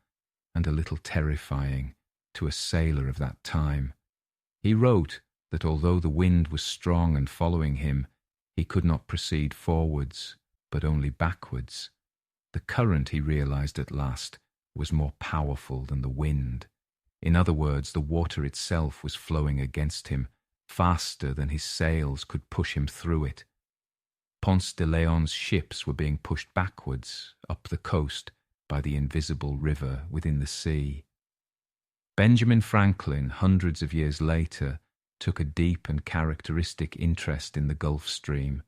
and a little terrifying to a sailor of that time. He wrote that although the wind was strong and following him, he could not proceed forwards, but only backwards. The current, he realized at last, was more powerful than the wind. In other words, the water itself was flowing against him, faster than his sails could push him through it. Ponce de Leon's ships were being pushed backwards up the coast by the invisible river within the sea. Benjamin Franklin, hundreds of years later, took a deep and characteristic interest in the Gulf Stream.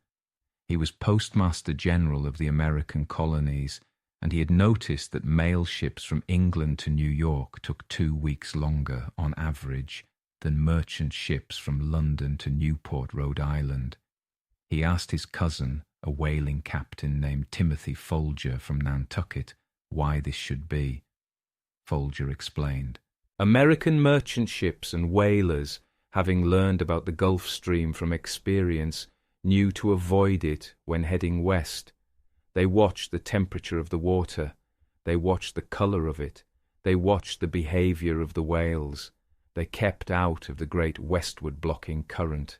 He was Postmaster General of the American colonies, and he had noticed that mail ships from England to New York took 2 weeks longer, on average, than merchant ships from London to Newport, Rhode Island. He asked his cousin, a whaling captain named Timothy Folger from Nantucket, why this should be. Folger explained. American merchant ships and whalers, having learned about the Gulf Stream from experience, knew to avoid it when heading west. They watched the temperature of the water. They watched the colour of it. They watched the behaviour of the whales. They kept out of the great westward blocking current,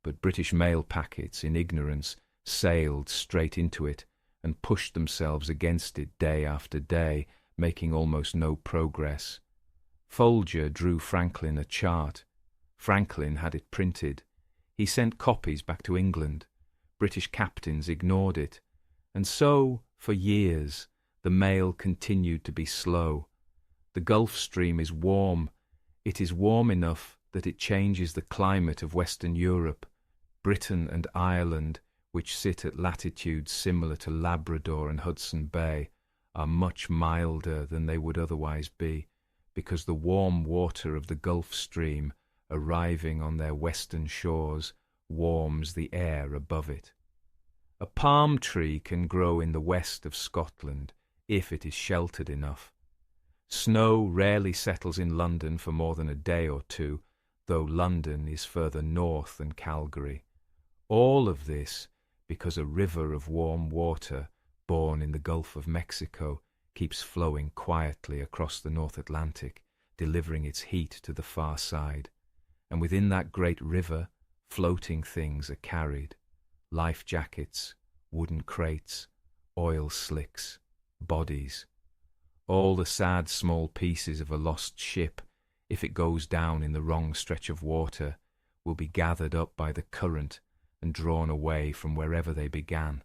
but British mail packets, in ignorance, sailed straight into it and pushed themselves against it day after day, making almost no progress. Folger drew Franklin a chart. Franklin had it printed. He sent copies back to England. British captains ignored it. And so, for years, the mail continued to be slow. The Gulf Stream is warm. It is warm enough that it changes the climate of Western Europe. Britain and Ireland, which sit at latitudes similar to Labrador and Hudson Bay, are much milder than they would otherwise be, because the warm water of the Gulf Stream, arriving on their western shores, warms the air above it. A palm tree can grow in the west of Scotland, if it is sheltered enough. Snow rarely settles in London for more than a day or two, though London is further north than Calgary. All of this because a river of warm water, born in the Gulf of Mexico, keeps flowing quietly across the North Atlantic, delivering its heat to the far side. And within that great river, floating things are carried: life jackets, wooden crates, oil slicks, bodies. All the sad small pieces of a lost ship, if it goes down in the wrong stretch of water, will be gathered up by the current and drawn away from wherever they began.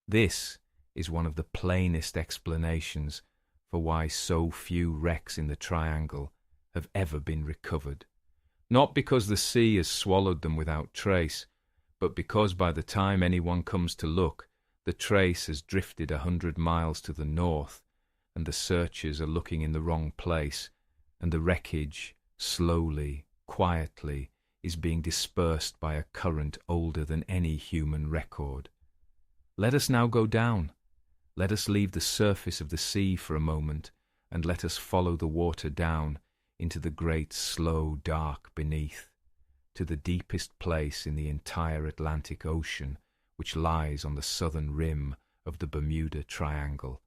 This is one of the plainest explanations for why so few wrecks in the Triangle have ever been recovered. Not because the sea has swallowed them without trace, but because by the time anyone comes to look, the trace has drifted 100 miles to the north, and the searchers are looking in the wrong place, and the wreckage, slowly, quietly, is being dispersed by a current older than any human record. Let us now go down. Let us leave the surface of the sea for a moment, and let us follow the water down into the great slow dark beneath, to the deepest place in the entire Atlantic Ocean, which lies on the southern rim of the Bermuda Triangle,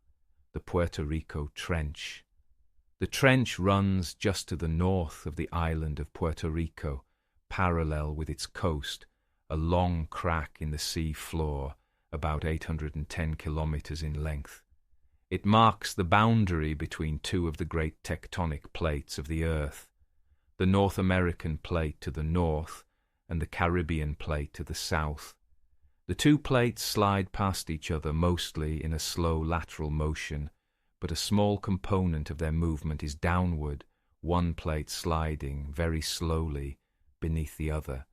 the Puerto Rico Trench. The trench runs just to the north of the island of Puerto Rico, parallel with its coast, a long crack in the sea floor, about 810 kilometers in length. It marks the boundary between two of the great tectonic plates of the Earth, the North American plate to the north and the Caribbean plate to the south. The two plates slide past each other mostly in a slow lateral motion, but a small component of their movement is downward, one plate sliding very slowly beneath the other.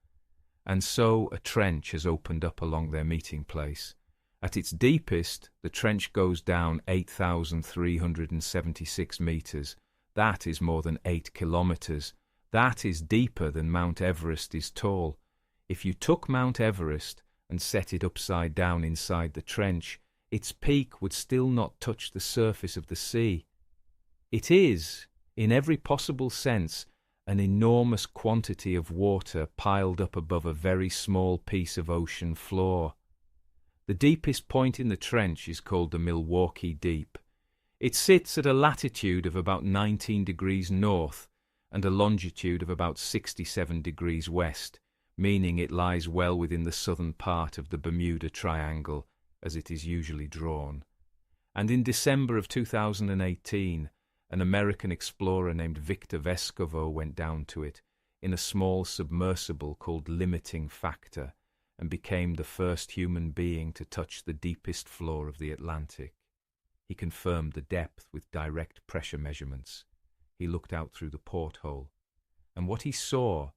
And so a trench has opened up along their meeting place. At its deepest, the trench goes down 8,376 meters. That is more than 8 kilometers. That is deeper than Mount Everest is tall. If you took Mount Everest and set it upside down inside the trench, its peak would still not touch the surface of the sea. It is, in every possible sense, an enormous quantity of water piled up above a very small piece of ocean floor. The deepest point in the trench is called the Milwaukee Deep. It sits at a latitude of about 19 degrees north and a longitude of about 67 degrees west, meaning it lies well within the southern part of the Bermuda Triangle, as it is usually drawn. And in December of 2018, an American explorer named Victor Vescovo went down to it in a small submersible called Limiting Factor and became the first human being to touch the deepest floor of the Atlantic. He confirmed the depth with direct pressure measurements. He looked out through the porthole, and what he saw,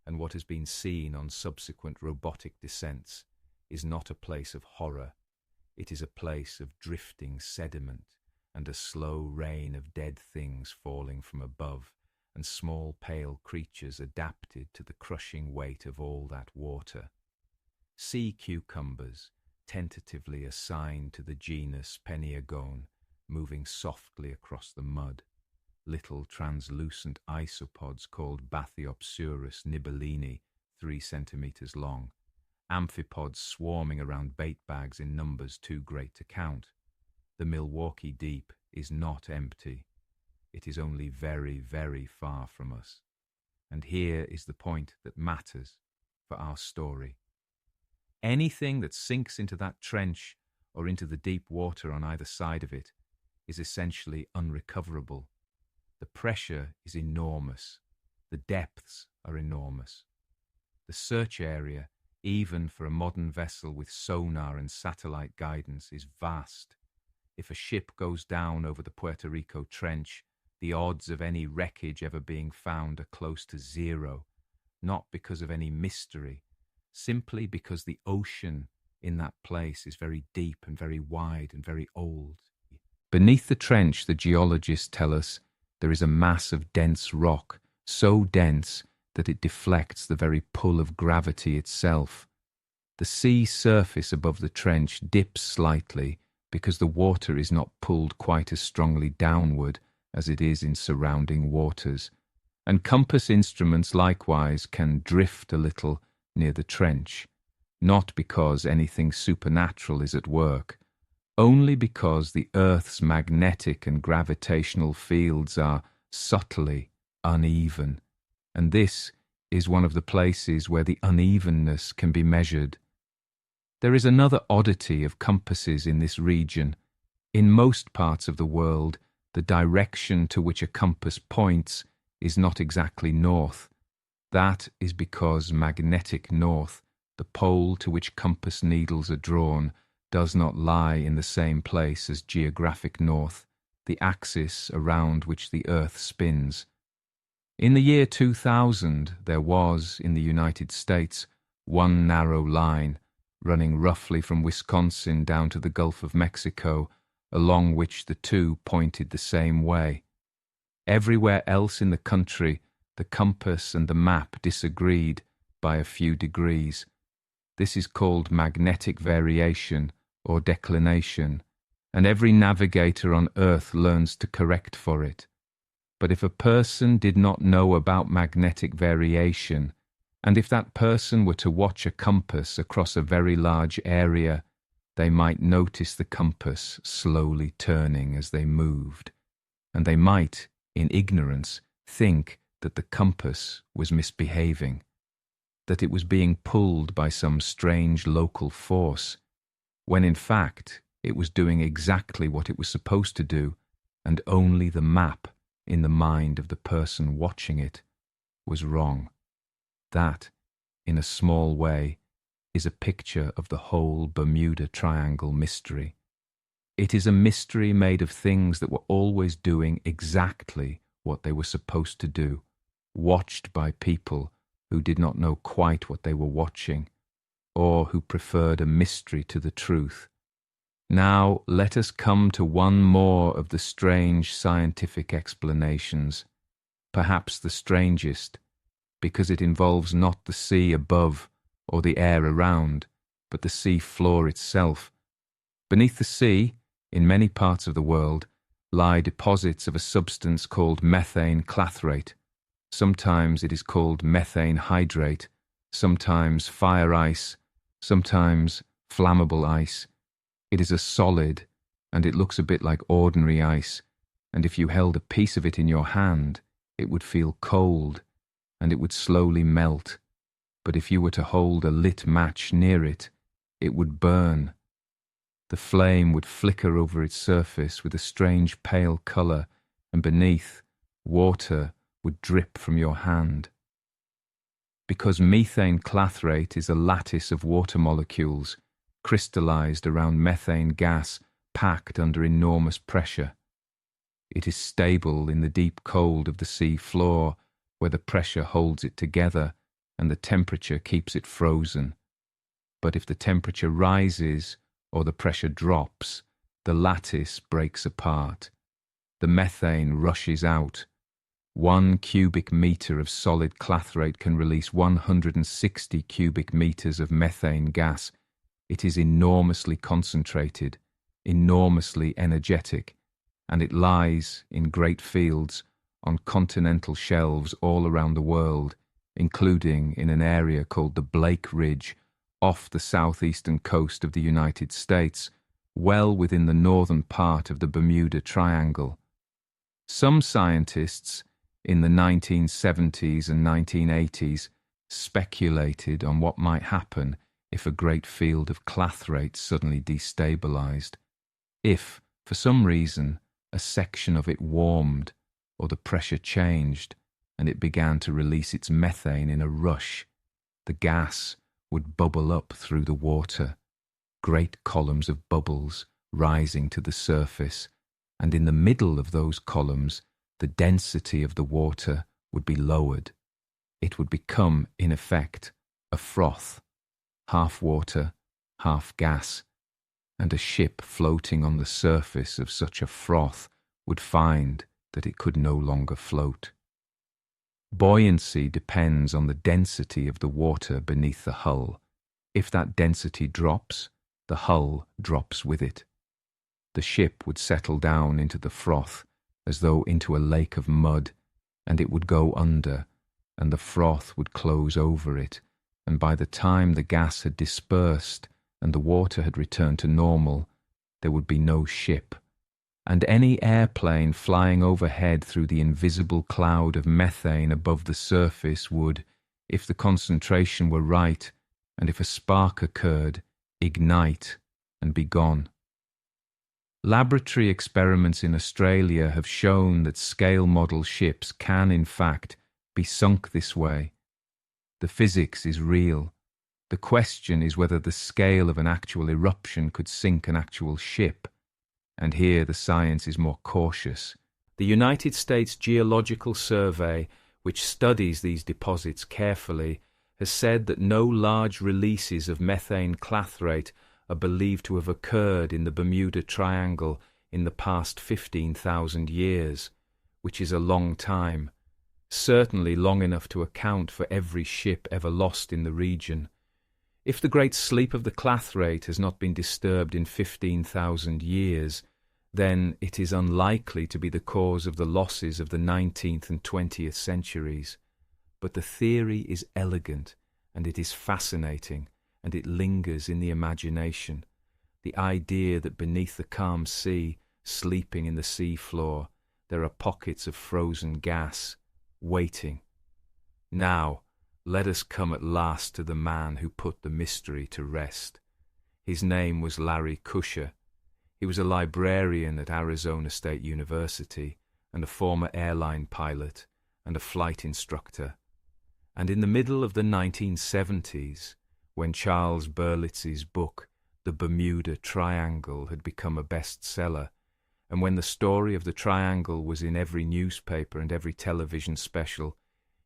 and what has been seen on subsequent robotic descents, is not a place of horror. It is a place of drifting sediment and a slow rain of dead things falling from above, and small pale creatures adapted to the crushing weight of all that water. Sea cucumbers, tentatively assigned to the genus Peniagone, moving softly across the mud. Little translucent isopods called Bathyopsurus nibelini, 3 centimeters long. Amphipods swarming around bait bags in numbers too great to count. The Milwaukee Deep is not empty. It is only very, very far from us. And here is the point that matters for our story. Anything that sinks into that trench or into the deep water on either side of it is essentially unrecoverable. The pressure is enormous. The depths are enormous. The search area, even for a modern vessel with sonar and satellite guidance, is vast. If a ship goes down over the Puerto Rico trench, the odds of any wreckage ever being found are close to zero, not because of any mystery, simply because the ocean in that place is very deep and very wide and very old. Beneath the trench, the geologists tell us, there is a mass of dense rock, so dense that it deflects the very pull of gravity itself. The sea surface above the trench dips slightly because the water is not pulled quite as strongly downward as it is in surrounding waters, and compass instruments likewise can drift a little near the trench, not because anything supernatural is at work, only because the Earth's magnetic and gravitational fields are subtly uneven, and this is one of the places where the unevenness can be measured. There is another oddity of compasses in this region. In most parts of the world, the direction to which a compass points is not exactly north. That is because magnetic north, the pole to which compass needles are drawn, does not lie in the same place as geographic north, the axis around which the Earth spins. In the year 2000, there was, in the United States, one narrow line, running roughly from Wisconsin down to the Gulf of Mexico, along which the two pointed the same way. Everywhere else in the country, the compass and the map disagreed by a few degrees. This is called magnetic variation or declination, and every navigator on Earth learns to correct for it. But if a person did not know about magnetic variation, and if that person were to watch a compass across a very large area, they might notice the compass slowly turning as they moved, and they might, in ignorance, think that the compass was misbehaving, that it was being pulled by some strange local force, when in fact it was doing exactly what it was supposed to do, and only the map in the mind of the person watching it was wrong. That, in a small way, is a picture of the whole Bermuda Triangle mystery. It is a mystery made of things that were always doing exactly what they were supposed to do, watched by people who did not know quite what they were watching, or who preferred a mystery to the truth. Now let us come to one more of the strange scientific explanations, perhaps the strangest, because it involves not the sea above or the air around, but the sea floor itself. Beneath the sea, in many parts of the world, lie deposits of a substance called methane clathrate. Sometimes it is called methane hydrate, sometimes fire ice, sometimes flammable ice. It is a solid, and it looks a bit like ordinary ice, and if you held a piece of it in your hand, it would feel cold, and it would slowly melt. But if you were to hold a lit match near it, it would burn. The flame would flicker over its surface with a strange pale colour, and beneath, water would drip from your hand. Because methane clathrate is a lattice of water molecules, crystallized around methane gas packed under enormous pressure. It is stable in the deep cold of the sea floor, where the pressure holds it together and the temperature keeps it frozen. But if the temperature rises or the pressure drops, the lattice breaks apart. The methane rushes out. 1 cubic meter of solid clathrate can release 160 cubic meters of methane gas. It is enormously concentrated, enormously energetic, and it lies in great fields on continental shelves all around the world, including in an area called the Blake Ridge off the southeastern coast of the United States, well within the northern part of the Bermuda Triangle. Some scientists, in the 1970s and 1980s speculated on what might happen if a great field of clathrate suddenly destabilized. If, for some reason, a section of it warmed or the pressure changed and it began to release its methane in a rush, the gas would bubble up through the water, great columns of bubbles rising to the surface, and in the middle of those columns, the density of the water would be lowered. It would become, in effect, a froth, half water, half gas, and a ship floating on the surface of such a froth would find that it could no longer float. Buoyancy depends on the density of the water beneath the hull. If that density drops, the hull drops with it. The ship would settle down into the froth as though into a lake of mud, and it would go under, and the froth would close over it, and by the time the gas had dispersed and the water had returned to normal, there would be no ship, and any airplane flying overhead through the invisible cloud of methane above the surface would, if the concentration were right, and if a spark occurred, ignite and be gone. Laboratory experiments in Australia have shown that scale model ships can, in fact, be sunk this way. The physics is real. The question is whether the scale of an actual eruption could sink an actual ship. And here the science is more cautious. The United States Geological Survey, which studies these deposits carefully, has said that no large releases of methane clathrate are believed to have occurred in the Bermuda Triangle in the past 15,000 years, which is a long time, certainly long enough to account for every ship ever lost in the region. If the great sleep of the clathrate has not been disturbed in 15,000 years, then it is unlikely to be the cause of the losses of the 19th and 20th centuries. But the theory is elegant, and it is fascinating, and it lingers in the imagination. The idea that beneath the calm sea, sleeping in the sea floor, there are pockets of frozen gas, waiting. Now, let us come at last to the man who put the mystery to rest. His name was Larry Kusher. He was a librarian at Arizona State University and a former airline pilot and a flight instructor. And in the middle of the 1970s, when Charles Berlitz's book, The Bermuda Triangle, had become a bestseller, and when the story of the triangle was in every newspaper and every television special,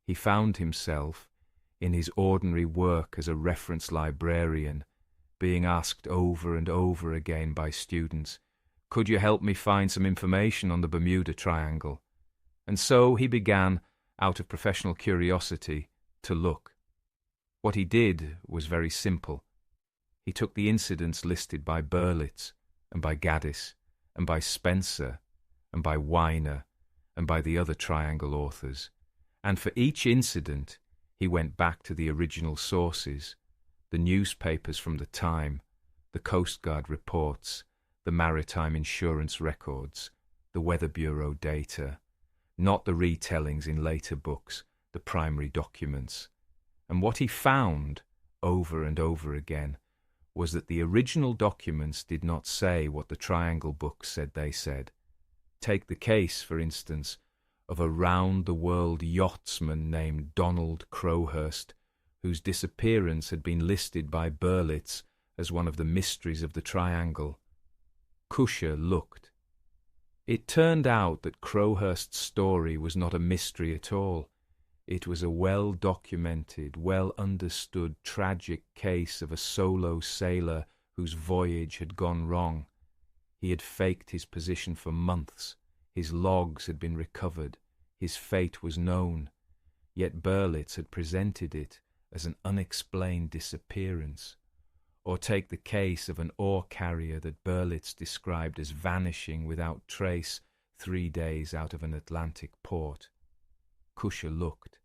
he found himself, in his ordinary work as a reference librarian, being asked over and over again by students, "Could you help me find some information on the Bermuda Triangle?" And so he began, out of professional curiosity, to look. What he did was very simple. He took the incidents listed by Berlitz, and by Gaddis, and by Spencer, and by Weiner, and by the other triangle authors, and for each incident he went back to the original sources, the newspapers from the time, the Coast Guard reports, the maritime insurance records, the Weather Bureau data, not the retellings in later books, the primary documents. And what he found, over and over again, was that the original documents did not say what the Triangle books said they said. Take the case, for instance, of a round-the-world yachtsman named Donald Crowhurst, whose disappearance had been listed by Berlitz as one of the mysteries of the Triangle. Kusher looked. It turned out that Crowhurst's story was not a mystery at all. It was a well-documented, well-understood, tragic case of a solo sailor whose voyage had gone wrong. He had faked his position for months. His logs had been recovered. His fate was known. Yet Berlitz had presented it as an unexplained disappearance. Or take the case of an ore carrier that Berlitz described as vanishing without trace 3 days out of an Atlantic port. Kusher looked.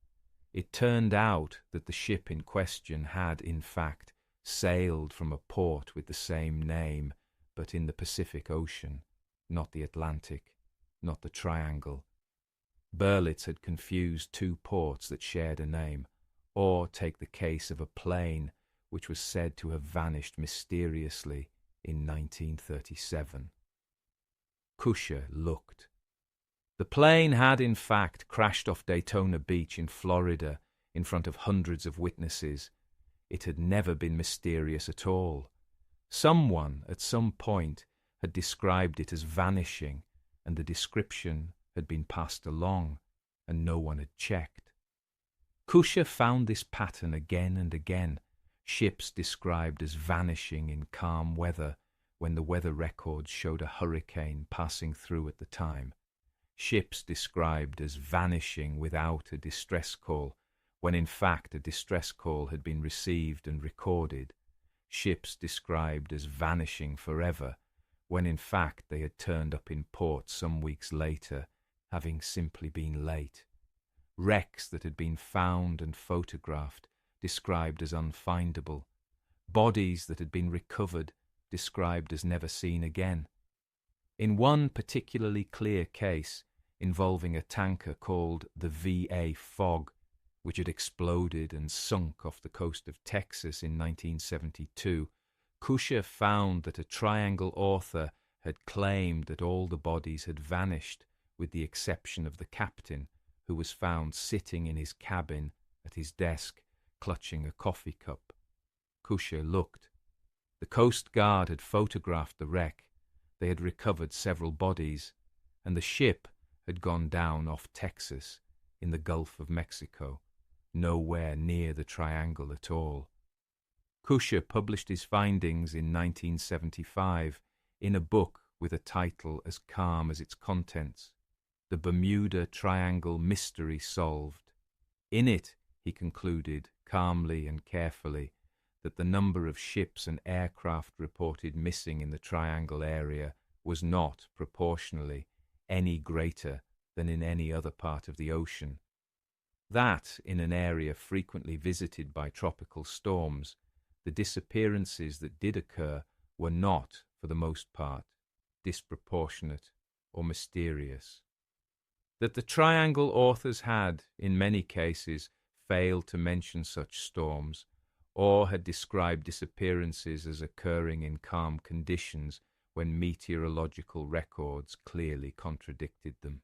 It turned out that the ship in question had, in fact, sailed from a port with the same name, but in the Pacific Ocean, not the Atlantic, not the Triangle. Berlitz had confused two ports that shared a name, or take the case of a plane which was said to have vanished mysteriously in 1937. Kusher looked. The plane had in fact crashed off Daytona Beach in Florida in front of hundreds of witnesses. It had never been mysterious at all. Someone at some point had described it as vanishing, and the description had been passed along, and no one had checked. Kusher found this pattern again and again, ships described as vanishing in calm weather when the weather records showed a hurricane passing through at the time, ships described as vanishing without a distress call when in fact a distress call had been received and recorded, ships described as vanishing forever when in fact they had turned up in port some weeks later, having simply been late. Wrecks that had been found and photographed, described as unfindable. Bodies that had been recovered, described as never seen again. In one particularly clear case, involving a tanker called the VA Fog, which had exploded and sunk off the coast of Texas in 1972, Kusher found that a Triangle author had claimed that all the bodies had vanished, with the exception of the captain, who was found sitting in his cabin at his desk, clutching a coffee cup. Kusher looked. The Coast Guard had photographed the wreck. They had recovered several bodies, and the ship had gone down off Texas in the Gulf of Mexico, nowhere near the Triangle at all. Kusher published his findings in 1975 in a book with a title as calm as its contents, The Bermuda Triangle Mystery Solved. In it, he concluded, calmly and carefully, that the number of ships and aircraft reported missing in the Triangle area was not, proportionally, any greater than in any other part of the ocean. That, in an area frequently visited by tropical storms, the disappearances that did occur were not, for the most part, disproportionate or mysterious. That the Triangle authors had, in many cases, failed to mention such storms, or had described disappearances as occurring in calm conditions when meteorological records clearly contradicted them.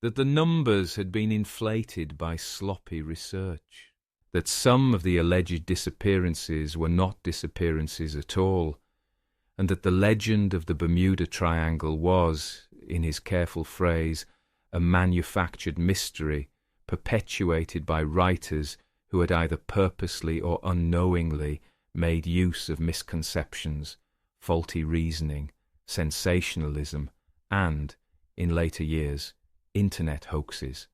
That the numbers had been inflated by sloppy research. That some of the alleged disappearances were not disappearances at all, and that the legend of the Bermuda Triangle was, in his careful phrase, a manufactured mystery perpetuated by writers who had either purposely or unknowingly made use of misconceptions, faulty reasoning, sensationalism, and, in later years, internet hoaxes.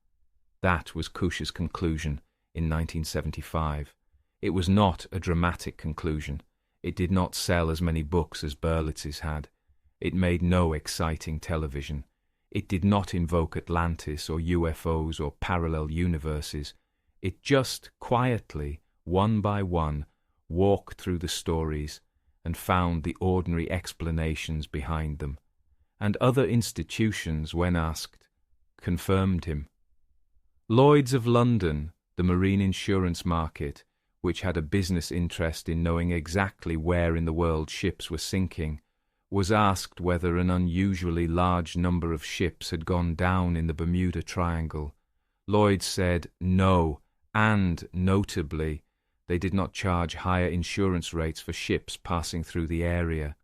That was Kusher's conclusion in 1975. It was not a dramatic conclusion. It did not sell as many books as Berlitz's had. It made no exciting television. It did not invoke Atlantis or UFOs or parallel universes. It just quietly, one by one, walked through the stories and found the ordinary explanations behind them. And other institutions, when asked, confirmed him. Lloyd's of London, the marine insurance market, which had a business interest in knowing exactly where in the world ships were sinking, was asked whether an unusually large number of ships had gone down in the Bermuda Triangle. Lloyd's said no, and, notably, they did not charge higher insurance rates for ships passing through the area.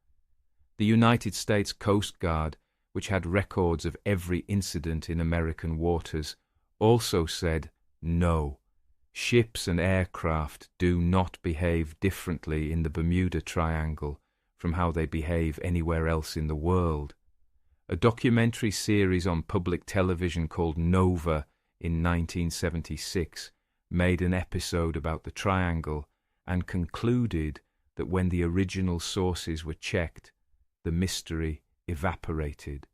The United States Coast Guard, which had records of every incident in American waters, also said no. Ships and aircraft do not behave differently in the Bermuda Triangle from how they behave anywhere else in the world. A documentary series on public television called Nova in 1976 made an episode about the Triangle and concluded that when the original sources were checked, the mystery evaporated.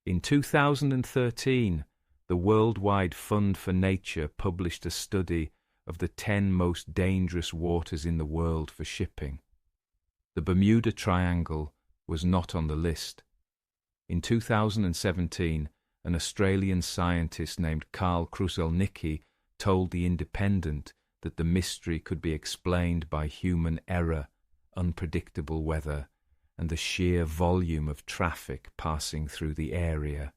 In 2013, the Worldwide Fund for Nature published a study of the 10 most dangerous waters in the world for shipping. The Bermuda Triangle was not on the list. In 2017, an Australian scientist named Karl Kruszelnicki told The Independent that the mystery could be explained by human error, unpredictable weather, and the sheer volume of traffic passing through the area.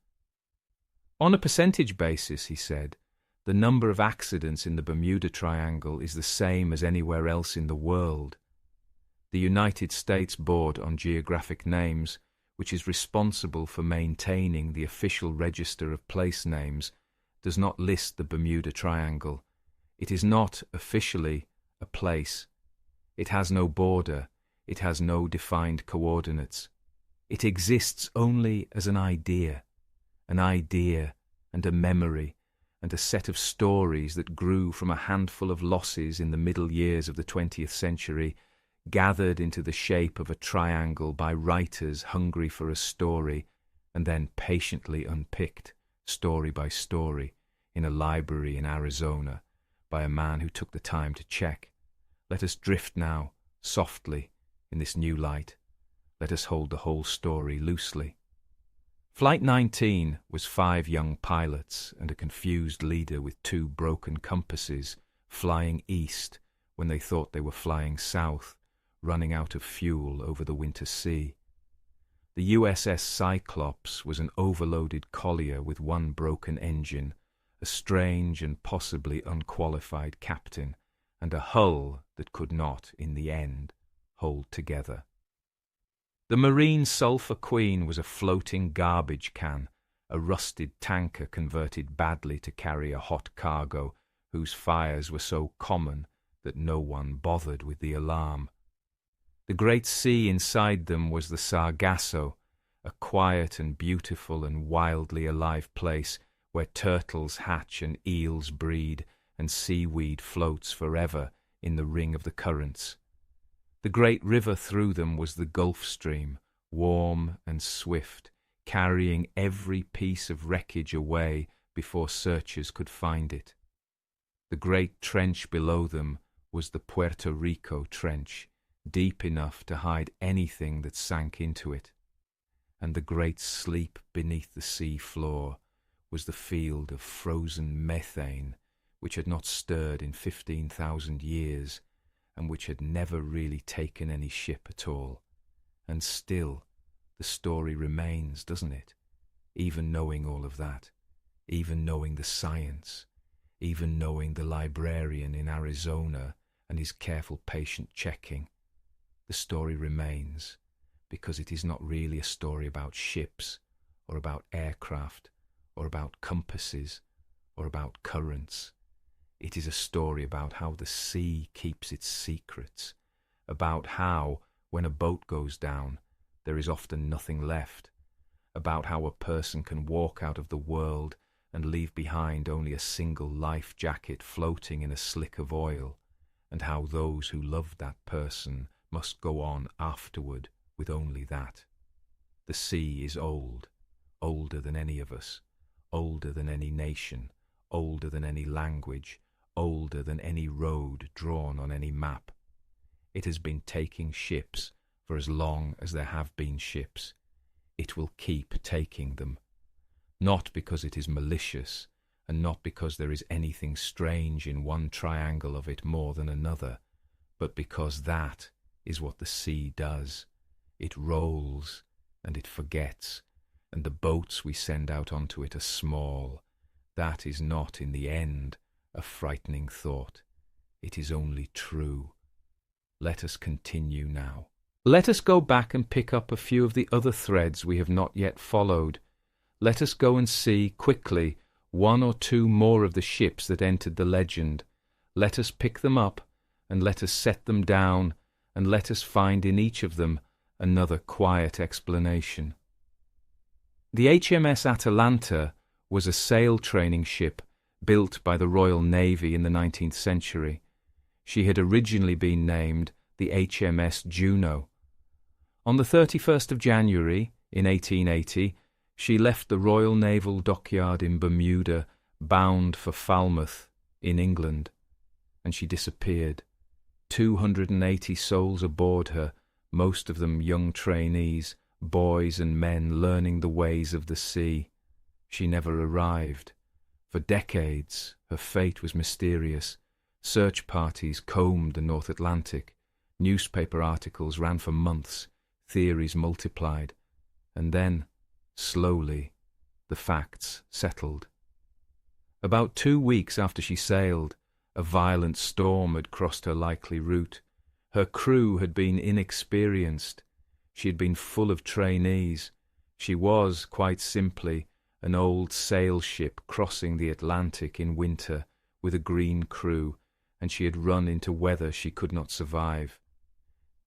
On a percentage basis, he said, the number of accidents in the Bermuda Triangle is the same as anywhere else in the world. The United States Board on Geographic Names, which is responsible for maintaining the official register of place names, does not list the Bermuda Triangle. It is not officially a place. It has no border. It has no defined coordinates. It exists only as an idea and a memory, and a set of stories that grew from a handful of losses in the middle years of the 20th century, gathered into the shape of a triangle by writers hungry for a story, and then patiently unpicked, story by story, in a library in Arizona, by a man who took the time to check. Let us drift now, softly, in this new light. Let us hold the whole story loosely. Flight 19 was 5 young pilots and a confused leader with 2 broken compasses, flying east when they thought they were flying south, running out of fuel over the winter sea. The USS Cyclops was an overloaded collier with 1 broken engine, a strange and possibly unqualified captain, and a hull that could not, in the end, hold together. The Marine Sulphur Queen was a floating garbage can, a rusted tanker converted badly to carry a hot cargo, whose fires were so common that no one bothered with the alarm. The great sea inside them was the Sargasso, a quiet and beautiful and wildly alive place where turtles hatch and eels breed and seaweed floats forever in the ring of the currents. The great river through them was the Gulf Stream, warm and swift, carrying every piece of wreckage away before searchers could find it. The great trench below them was the Puerto Rico Trench, deep enough to hide anything that sank into it. And the great sleep beneath the sea floor was the field of frozen methane, which had not stirred in 15,000 years, and which had never really taken any ship at all. And still, the story remains, doesn't it? Even knowing all of that, even knowing the science, even knowing the librarian in Arizona and his careful patient checking, the story remains, because it is not really a story about ships, or about aircraft, or about compasses, or about currents. It is a story about how the sea keeps its secrets, about how, when a boat goes down, there is often nothing left, about how a person can walk out of the world and leave behind only a single life jacket floating in a slick of oil, and how those who loved that person must go on afterward with only that. The sea is old, older than any of us, older than any nation, older than any language, older than any road drawn on any map. It has been taking ships for as long as there have been ships. It will keep taking them, not because it is malicious, and not because there is anything strange in one triangle of it more than another, but because that is what the sea does. It rolls, and it forgets, and the boats we send out onto it are small. That is not, in the end, a frightening thought. It is only true. Let us continue now. Let us go back and pick up a few of the other threads we have not yet followed. Let us go and see, quickly, 1 or 2 more of the ships that entered the legend. Let us pick them up, and let us set them down, and let us find in each of them another quiet explanation. The HMS Atalanta was a sail training ship built by the Royal Navy in the 19th century. She had originally been named the HMS Juno. On the 31st of January, in 1880, she left the Royal Naval Dockyard in Bermuda, bound for Falmouth, in England, and she disappeared. 280 souls aboard her, most of them young trainees, boys and men learning the ways of the sea. She never arrived. For decades, her fate was mysterious. Search parties combed the North Atlantic. Newspaper articles ran for months. Theories multiplied. And then, slowly, the facts settled. About 2 weeks after she sailed, a violent storm had crossed her likely route. Her crew had been inexperienced. She had been full of trainees. She was, quite simply, an old sail ship crossing the Atlantic in winter with a green crew, and she had run into weather she could not survive.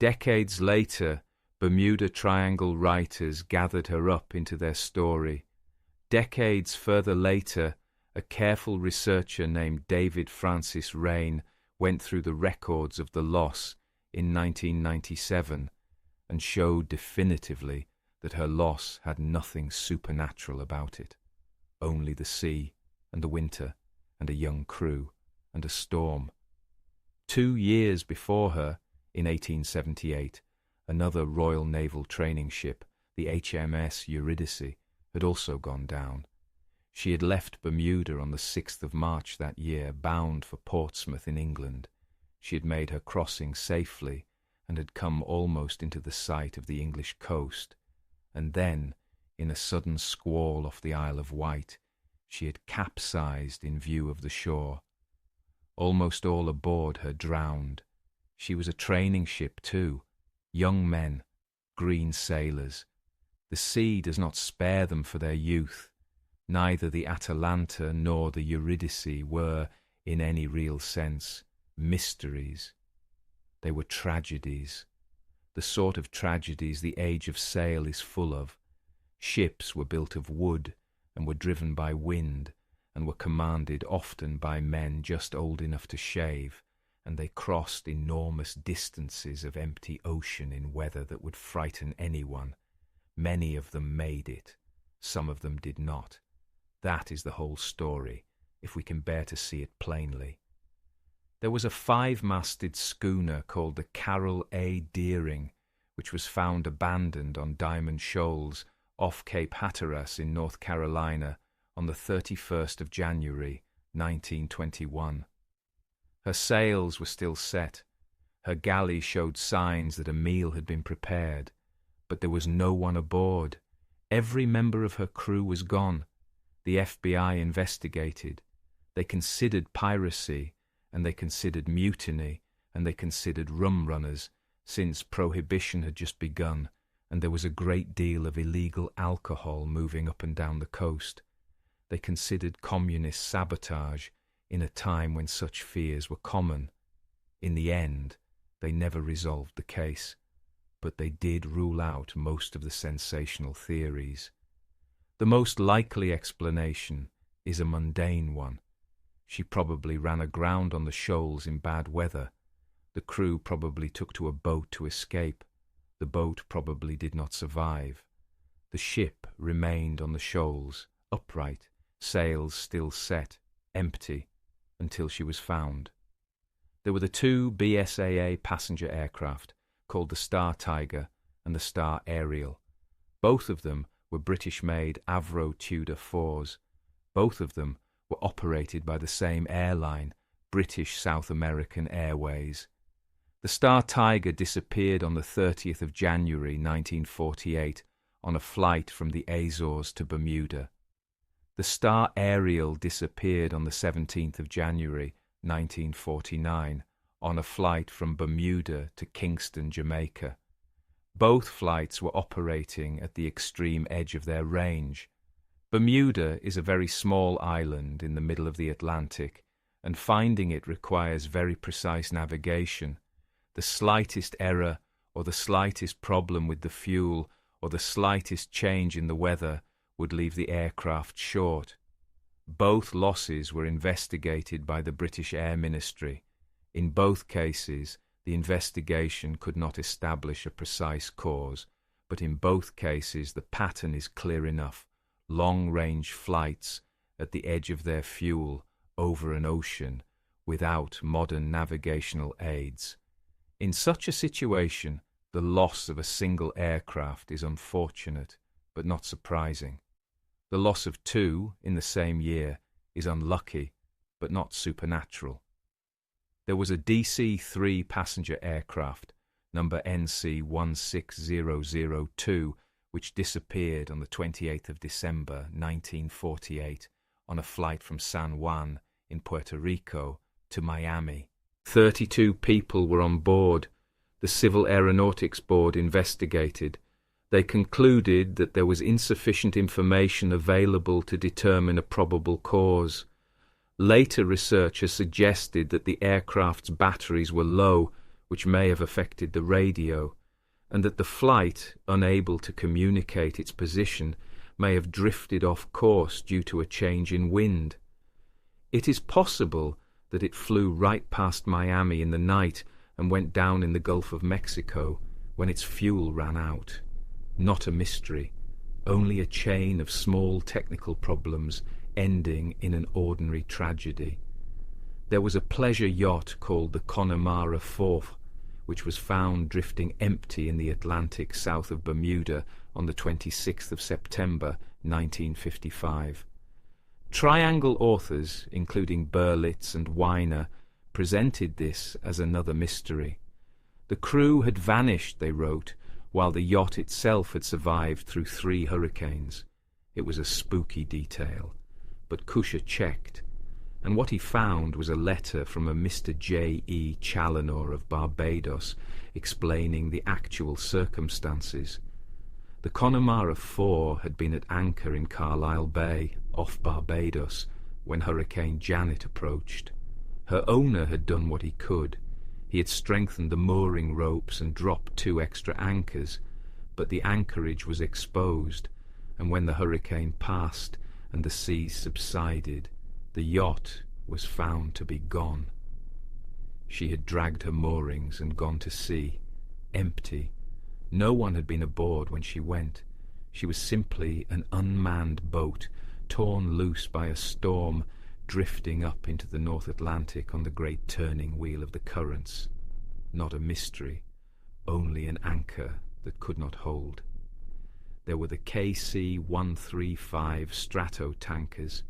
Decades later, Bermuda Triangle writers gathered her up into their story. Decades further later, a careful researcher named David Francis Rain went through the records of the loss in 1997 and showed definitively that her loss had nothing supernatural about it. Only the sea and the winter and a young crew and a storm. 2 years before her, in 1878, another Royal Naval training ship, the HMS Eurydice, had also gone down. She had left Bermuda on the 6th of March that year, bound for Portsmouth in England. She had made her crossing safely and had come almost into the sight of the English coast. And then, in a sudden squall off the Isle of Wight, she had capsized in view of the shore. Almost all aboard her drowned. She was a training ship too, young men, green sailors. The sea does not spare them for their youth. Neither the Atalanta nor the Eurydice were, in any real sense, mysteries. They were tragedies, the sort of tragedies the age of sail is full of. Ships were built of wood and were driven by wind and were commanded often by men just old enough to shave, and they crossed enormous distances of empty ocean in weather that would frighten anyone. Many of them made it, some of them did not. That is the whole story, if we can bear to see it plainly. There was a 5-masted schooner called the Carroll A. Deering, which was found abandoned on Diamond Shoals off Cape Hatteras in North Carolina on the 31st of January, 1921. Her sails were still set. Her galley showed signs that a meal had been prepared, but there was no one aboard. Every member of her crew was gone. The FBI investigated. They considered piracy, and they considered mutiny, and they considered rum runners, since prohibition had just begun, and there was a great deal of illegal alcohol moving up and down the coast. They considered communist sabotage in a time when such fears were common. In the end, they never resolved the case, but they did rule out most of the sensational theories. The most likely explanation is a mundane one. She probably ran aground on the shoals in bad weather. The crew probably took to a boat to escape. The boat probably did not survive. The ship remained on the shoals, upright, sails still set, empty, until she was found. There were the 2 BSAA passenger aircraft, called the Star Tiger and the Star Ariel. Both of them were British-made Avro Tudor 4s. Both of them were operated by the same airline, British South American Airways. The Star Tiger disappeared on the 30th of January 1948 on a flight from the Azores to Bermuda. The Star Ariel disappeared on the 17th of January 1949 on a flight from Bermuda to Kingston, Jamaica. Both flights were operating at the extreme edge of their range. Bermuda is a very small island in the middle of the Atlantic, and finding it requires very precise navigation. The slightest error, or the slightest problem with the fuel, or the slightest change in the weather would leave the aircraft short. Both losses were investigated by the British Air Ministry. In both cases, the investigation could not establish a precise cause, but in both cases the pattern is clear enough: long-range flights at the edge of their fuel over an ocean without modern navigational aids. In such a situation, the loss of a single aircraft is unfortunate, but not surprising. The loss of 2 in the same year is unlucky, but not supernatural. There was a DC-3 passenger aircraft, number NC-16002, which disappeared on the 28th of December 1948 on a flight from San Juan in Puerto Rico to Miami. 32 people were on board. The Civil Aeronautics Board investigated. They concluded that there was insufficient information available to determine a probable cause. Later research has suggested that the aircraft's batteries were low, which may have affected the radio, and that the flight, unable to communicate its position, may have drifted off course due to a change in wind. It is possible that it flew right past Miami in the night and went down in the Gulf of Mexico when its fuel ran out. Not a mystery, only a chain of small technical problems ending in an ordinary tragedy. There was a pleasure yacht called the Connemara IV, which was found drifting empty in the Atlantic south of Bermuda on the 26th of September 1955. Triangle authors, including Berlitz and Weiner, presented this as another mystery. The crew had vanished, they wrote, while the yacht itself had survived through 3 hurricanes. It was a spooky detail, but Kusher checked, and what he found was a letter from a Mr. J.E. Challenor of Barbados explaining the actual circumstances. The Connemara IV had been at anchor in Carlisle Bay, off Barbados, when Hurricane Janet approached. Her owner had done what he could. He had strengthened the mooring ropes and dropped 2 extra anchors, but the anchorage was exposed, and when the hurricane passed and the seas subsided, the yacht was found to be gone. She had dragged her moorings and gone to sea, empty. No one had been aboard when she went. She was simply an unmanned boat, torn loose by a storm, drifting up into the North Atlantic on the great turning wheel of the currents. Not a mystery, only an anchor that could not hold. There were the KC-135 Stratotankers,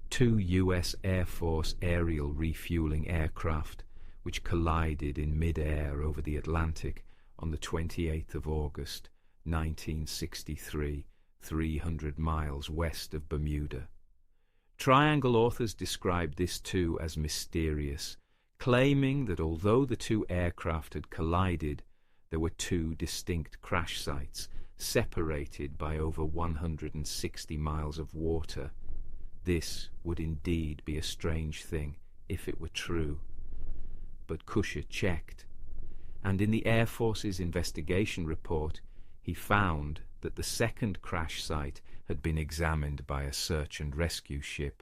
2 U.S. Air Force aerial refueling aircraft, which collided in mid-air over the Atlantic on the 28th of August, 1963, 300 miles west of Bermuda. Triangle authors described this too as mysterious, claiming that although the 2 aircraft had collided, there were 2 distinct crash sites, separated by over 160 miles of water. This would indeed be a strange thing if it were true. But Kusher checked, and in the Air Force's investigation report, he found that the second crash site had been examined by a search and rescue ship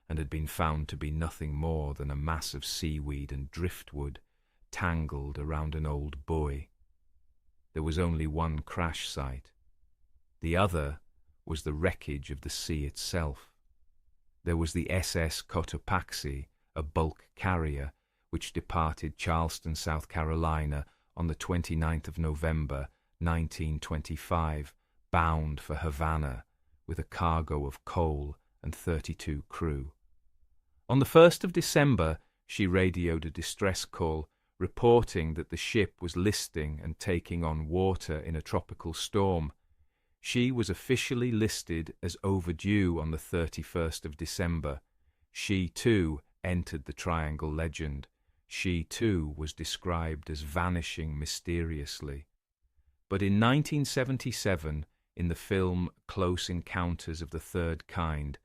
and had been found to be nothing more than a mass of seaweed and driftwood tangled around an old buoy. There was only one crash site. The other was the wreckage of the sea itself. There was the SS Cotopaxi, a bulk carrier, which departed Charleston, South Carolina on the 29th of November, 1925, bound for Havana, with a cargo of coal and 32 crew. On the 1st of December, she radioed a distress call, reporting that the ship was listing and taking on water in a tropical storm. She was officially listed as overdue on the 31st of December. She, too, entered the Triangle legend. She, too, was described as vanishing mysteriously. But in 1977, in the film Close Encounters of the Third Kind,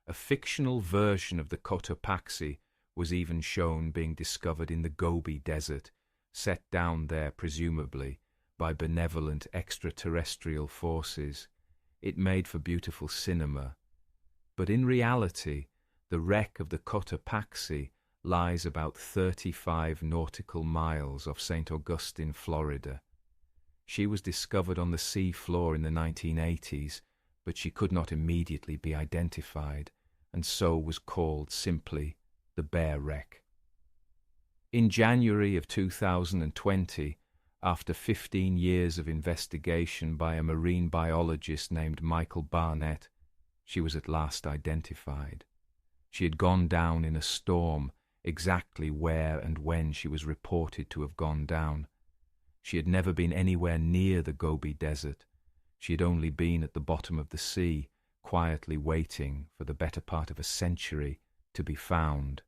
a fictional version of the Cotopaxi was even shown being discovered in the Gobi Desert, set down there presumably by benevolent extraterrestrial forces. It made for beautiful cinema. But in reality, the wreck of the Cotopaxi lies about 35 nautical miles off St. Augustine, Florida. She was discovered on the sea floor in the 1980s, but she could not immediately be identified, and so was called simply the Bear Wreck. In January of 2020, after 15 years of investigation by a marine biologist named Michael Barnett, she was at last identified. She had gone down in a storm, exactly where and when she was reported to have gone down. She had never been anywhere near the Gobi Desert. She had only been at the bottom of the sea, quietly waiting for the better part of a century to be found.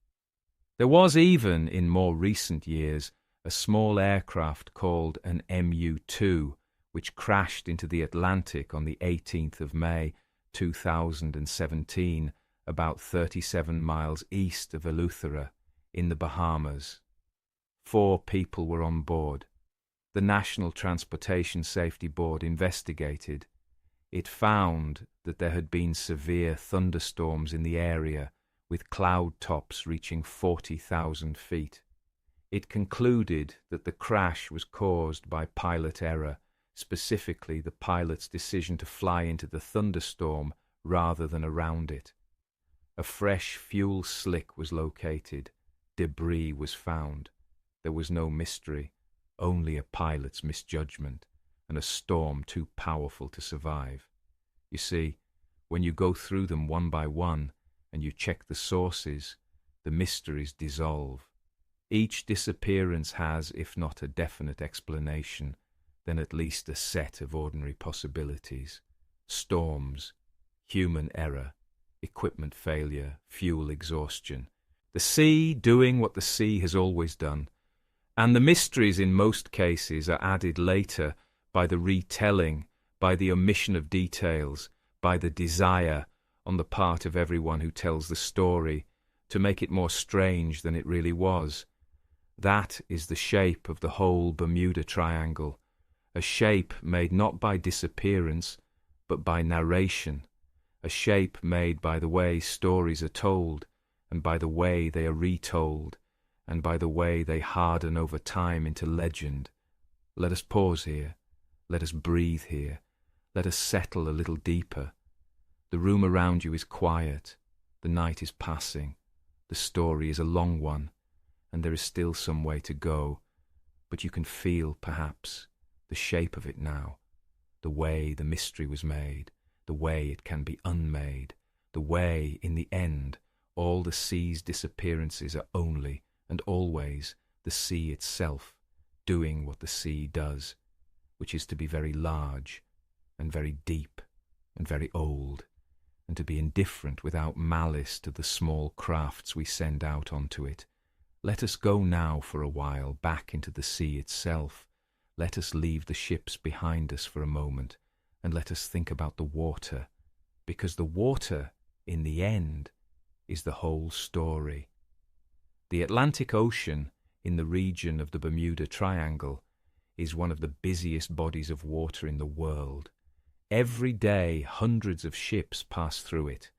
There was even, in more recent years, a small aircraft called an MU-2, which crashed into the Atlantic on the 18th of May, 2017, about 37 miles east of Eleuthera, in the Bahamas. 4 people were on board. The National Transportation Safety Board investigated. It found that there had been severe thunderstorms in the area, with cloud tops reaching 40,000 feet. It concluded that the crash was caused by pilot error, specifically the pilot's decision to fly into the thunderstorm rather than around it. A fresh fuel slick was located. Debris was found. There was no mystery, only a pilot's misjudgment and a storm too powerful to survive. You see, when you go through them one by one and you check the sources, the mysteries dissolve. Each disappearance has, if not a definite explanation, then at least a set of ordinary possibilities. Storms, human error, equipment failure, fuel exhaustion. The sea doing what the sea has always done. And the mysteries in most cases are added later by the retelling, by the omission of details, by the desire on the part of everyone who tells the story to make it more strange than it really was. That is the shape of the whole Bermuda Triangle, a shape made not by disappearance, but by narration, a shape made by the way stories are told, and by the way they are retold, and by the way they harden over time into legend. Let us pause here. Let us breathe here. Let us settle a little deeper. The room around you is quiet. The night is passing. The story is a long one, and there is still some way to go, but you can feel, perhaps, the shape of it now, the way the mystery was made, the way it can be unmade, the way, in the end, all the sea's disappearances are only and always the sea itself doing what the sea does, which is to be very large and very deep and very old, and to be indifferent without malice to the small crafts we send out onto it. Let us go now for a while back into the sea itself. Let us leave the ships behind us for a moment, and let us think about the water, because the water, in the end, is the whole story. The Atlantic Ocean, in the region of the Bermuda Triangle, is one of the busiest bodies of water in the world. Every day, hundreds of ships pass through it.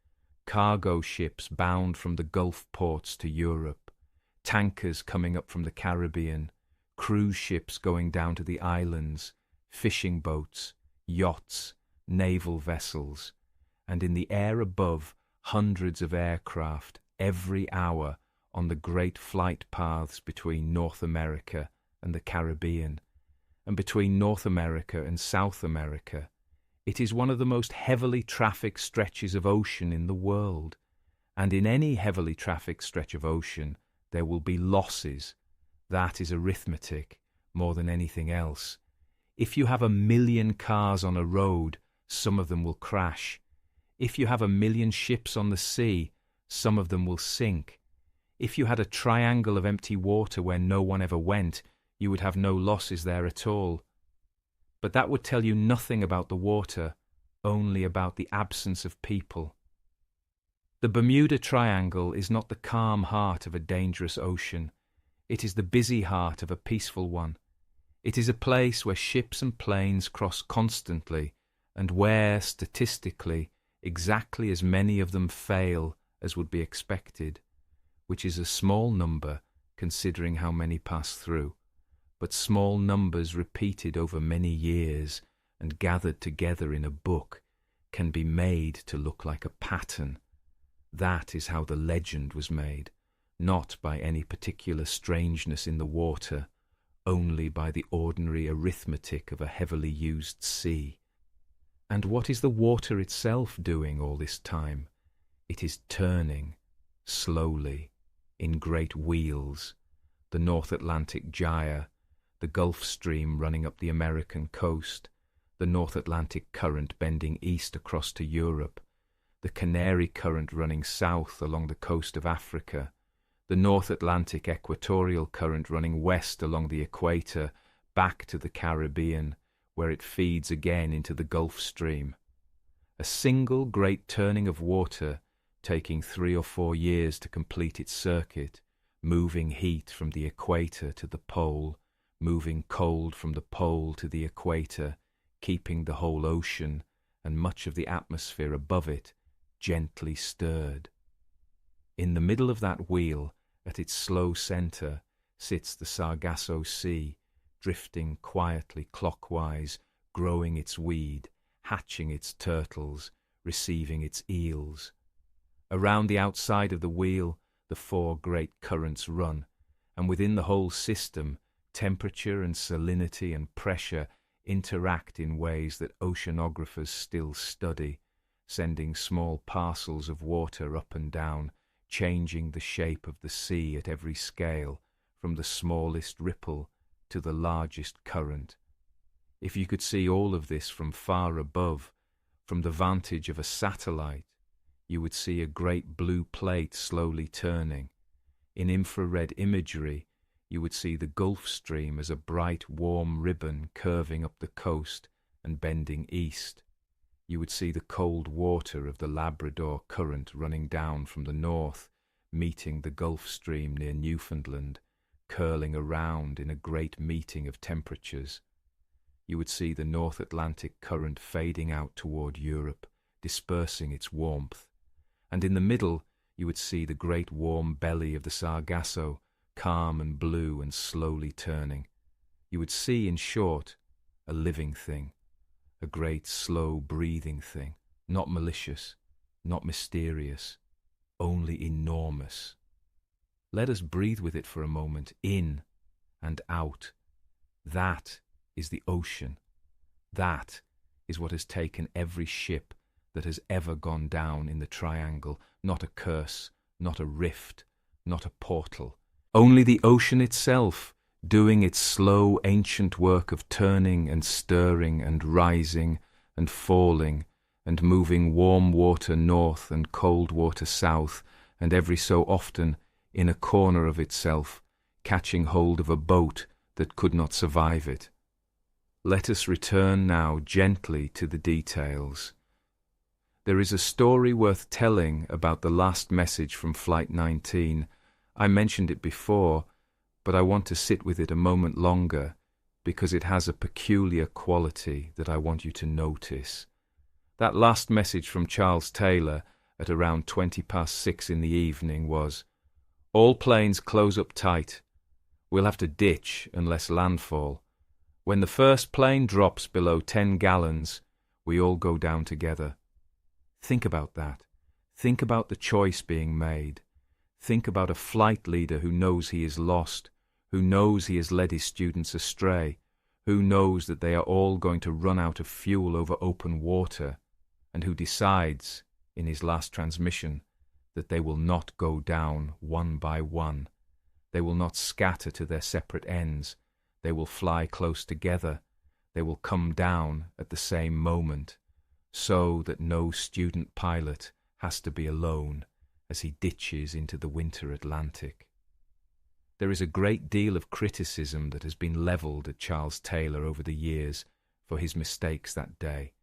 Cargo ships bound from the Gulf ports to Europe, tankers coming up from the Caribbean, cruise ships going down to the islands, fishing boats, yachts, naval vessels, and in the air above, hundreds of aircraft every hour on the great flight paths between North America and the Caribbean, and between North America and South America. It is one of the most heavily trafficked stretches of ocean in the world, and in any heavily trafficked stretch of ocean there will be losses. That is arithmetic more than anything else. If you have 1,000,000 cars on a road, some of them will crash. If you have 1,000,000 ships on the sea, some of them will sink. If you had a triangle of empty water where no one ever went, you would have no losses there at all. But that would tell you nothing about the water, only about the absence of people. The Bermuda Triangle is not the calm heart of a dangerous ocean. It is the busy heart of a peaceful one. It is a place where ships and planes cross constantly, and where, statistically, exactly as many of them fail as would be expected, which is a small number considering how many pass through, but small numbers repeated over many years and gathered together in a book can be made to look like a pattern. That is how the legend was made, not by any particular strangeness in the water, only by the ordinary arithmetic of a heavily used sea. And what is the water itself doing all this time? It is turning, slowly, in great wheels, the North Atlantic gyre, the Gulf Stream running up the American coast, the North Atlantic current bending east across to Europe, the Canary Current running south along the coast of Africa, the North Atlantic Equatorial Current running west along the equator, back to the Caribbean, where it feeds again into the Gulf Stream. A single great turning of water, taking 3 or 4 years to complete its circuit, moving heat from the equator to the pole, moving cold from the pole to the equator, keeping the whole ocean and much of the atmosphere above it gently stirred. In the middle of that wheel, at its slow centre, sits the Sargasso Sea, drifting quietly clockwise, growing its weed, hatching its turtles, receiving its eels. Around the outside of the wheel, the 4 great currents run, and within the whole system, temperature and salinity and pressure interact in ways that oceanographers still study, sending small parcels of water up and down, changing the shape of the sea at every scale, from the smallest ripple to the largest current. If you could see all of this from far above, from the vantage of a satellite, you would see a great blue plate slowly turning. In infrared imagery, you would see the Gulf Stream as a bright, warm ribbon curving up the coast and bending east. You would see the cold water of the Labrador Current running down from the north, meeting the Gulf Stream near Newfoundland, curling around in a great meeting of temperatures. You would see the North Atlantic Current fading out toward Europe, dispersing its warmth. And in the middle, you would see the great warm belly of the Sargasso, calm and blue and slowly turning. You would see, in short, a living thing, a great slow breathing thing, not malicious, not mysterious, only enormous. Let us breathe with it for a moment, in and out. That is the ocean. That is what has taken every ship that has ever gone down in the triangle, not a curse, not a rift, not a portal. Only the ocean itself, doing its slow ancient work of turning and stirring and rising and falling and moving warm water north and cold water south, and every so often, in a corner of itself, catching hold of a boat that could not survive it. Let us return now gently to the details. There is a story worth telling about the last message from Flight 19. I mentioned it before, but I want to sit with it a moment longer because it has a peculiar quality that I want you to notice. That last message from Charles Taylor at around 6:20 in the evening was, "All planes close up tight. We'll have to ditch unless landfall. When the first plane drops below 10 gallons, we all go down together." Think about that. Think about the choice being made. Think about a flight leader who knows he is lost, who knows he has led his students astray, who knows that they are all going to run out of fuel over open water, and who decides, in his last transmission, that they will not go down one by one. They will not scatter to their separate ends. They will fly close together. They will come down at the same moment, so that no student pilot has to be alone as he ditches into the winter Atlantic. There is a great deal of criticism that has been levelled at Charles Taylor over the years for his mistakes that day.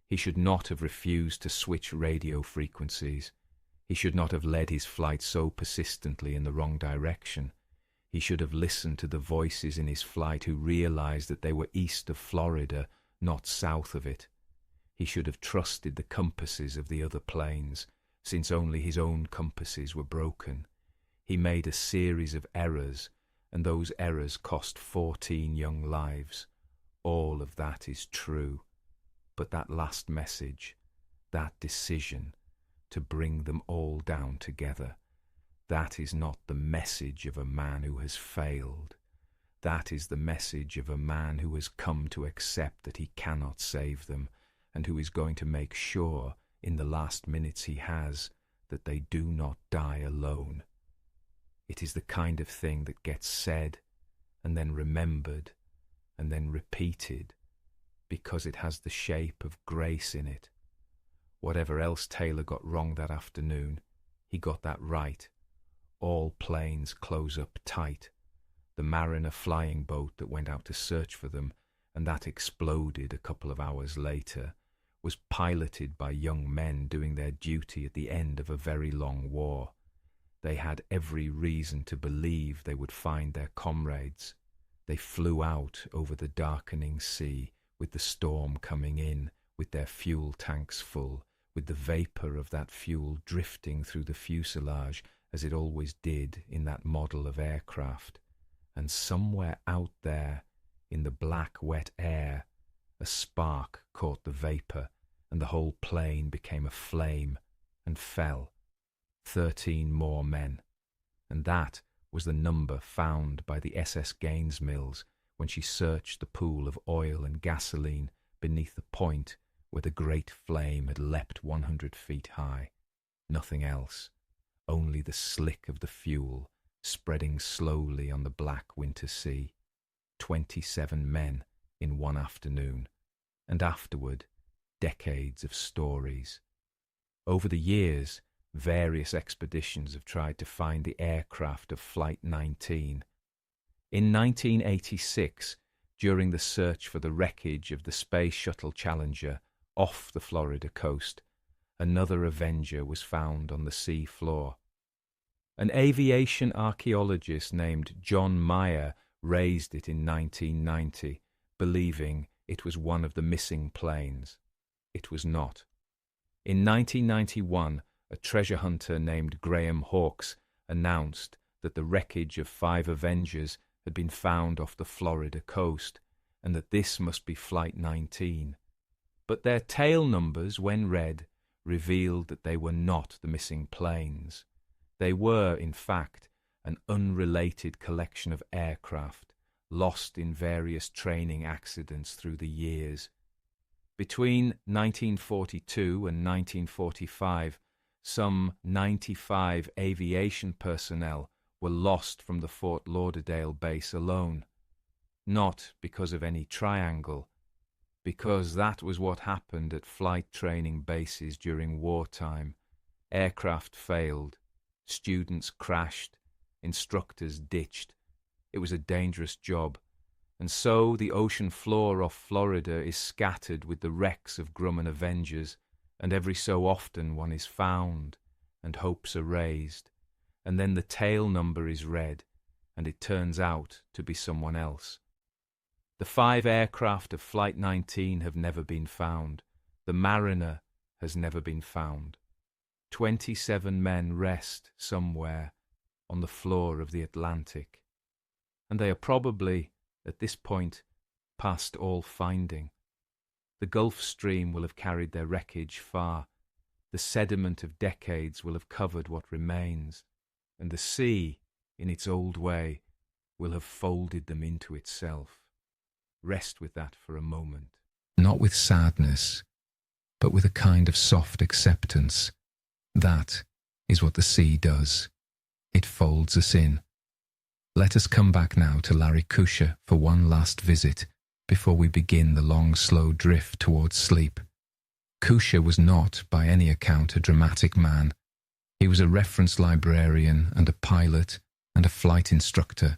He should not have refused to switch radio frequencies. He should not have led his flight so persistently in the wrong direction. He should have listened to the voices in his flight who realized that they were east of Florida, not south of it. He should have trusted the compasses of the other planes, since only his own compasses were broken. He made a series of errors, and those errors cost 14 young lives. All of that is true. But that last message, that decision to bring them all down together, that is not the message of a man who has failed. That is the message of a man who has come to accept that he cannot save them, and who is going to make sure, in the last minutes he has, that they do not die alone. It is the kind of thing that gets said, and then remembered, and then repeated, because it has the shape of grace in it. Whatever else Taylor got wrong that afternoon, he got that right. All planes close up tight. The Mariner flying boat that went out to search for them, and that exploded a couple of hours later, was piloted by young men doing their duty at the end of a very long war. They had every reason to believe they would find their comrades. They flew out over the darkening sea, with the storm coming in, with their fuel tanks full, with the vapour of that fuel drifting through the fuselage as it always did in that model of aircraft. And somewhere out there, in the black, wet air, a spark caught the vapour, and the whole plane became a flame and fell. 13 more men. And that was the number found by the SS Gainesmills when she searched the pool of oil and gasoline beneath the point where the great flame had leapt 100 feet high. Nothing else, only the slick of the fuel spreading slowly on the black winter sea. 27 men in one afternoon, and afterward, decades of stories. Over the years, various expeditions have tried to find the aircraft of Flight 19. In 1986, during the search for the wreckage of the Space Shuttle Challenger off the Florida coast, another Avenger was found on the sea floor. An aviation archaeologist named John Meyer raised it in 1990, believing it was one of the missing planes. It was not. In 1991, a treasure hunter named Graham Hawkes announced that the wreckage of 5 Avengers had been found off the Florida coast, and that this must be Flight 19. But their tail numbers, when read, revealed that they were not the missing planes. They were, in fact, an unrelated collection of aircraft, lost in various training accidents through the years. Between 1942 and 1945, some 95 aviation personnel were lost from the Fort Lauderdale base alone. Not because of any triangle, because that was what happened at flight training bases during wartime. Aircraft failed, students crashed, instructors ditched. It was a dangerous job, and so the ocean floor off Florida is scattered with the wrecks of Grumman Avengers, and every so often one is found, and hopes are raised, and then the tail number is read, and it turns out to be someone else. The 5 aircraft of Flight 19 have never been found. The Mariner has never been found. 27 men rest somewhere on the floor of the Atlantic, and they are probably, at this point, past all finding. The Gulf Stream will have carried their wreckage far. The sediment of decades will have covered what remains, and the sea, in its old way, will have folded them into itself. Rest with that for a moment. Not with sadness, but with a kind of soft acceptance. That is what the sea does. It folds us in. Let us come back now to Larry Kusher for one last visit before we begin the long, slow drift towards sleep. Kusher was not, by any account, a dramatic man. He was a reference librarian and a pilot and a flight instructor.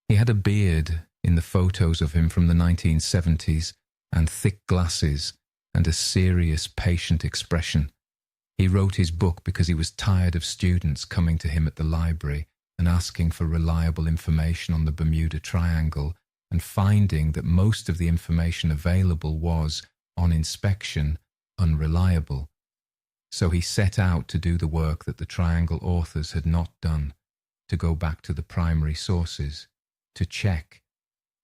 He had a beard in the photos of him from the 1970s and thick glasses and a serious, patient expression. He wrote his book because he was tired of students coming to him at the library and asking for reliable information on the Bermuda Triangle, and finding that most of the information available was, on inspection, unreliable. So he set out to do the work that the Triangle authors had not done, to go back to the primary sources, to check.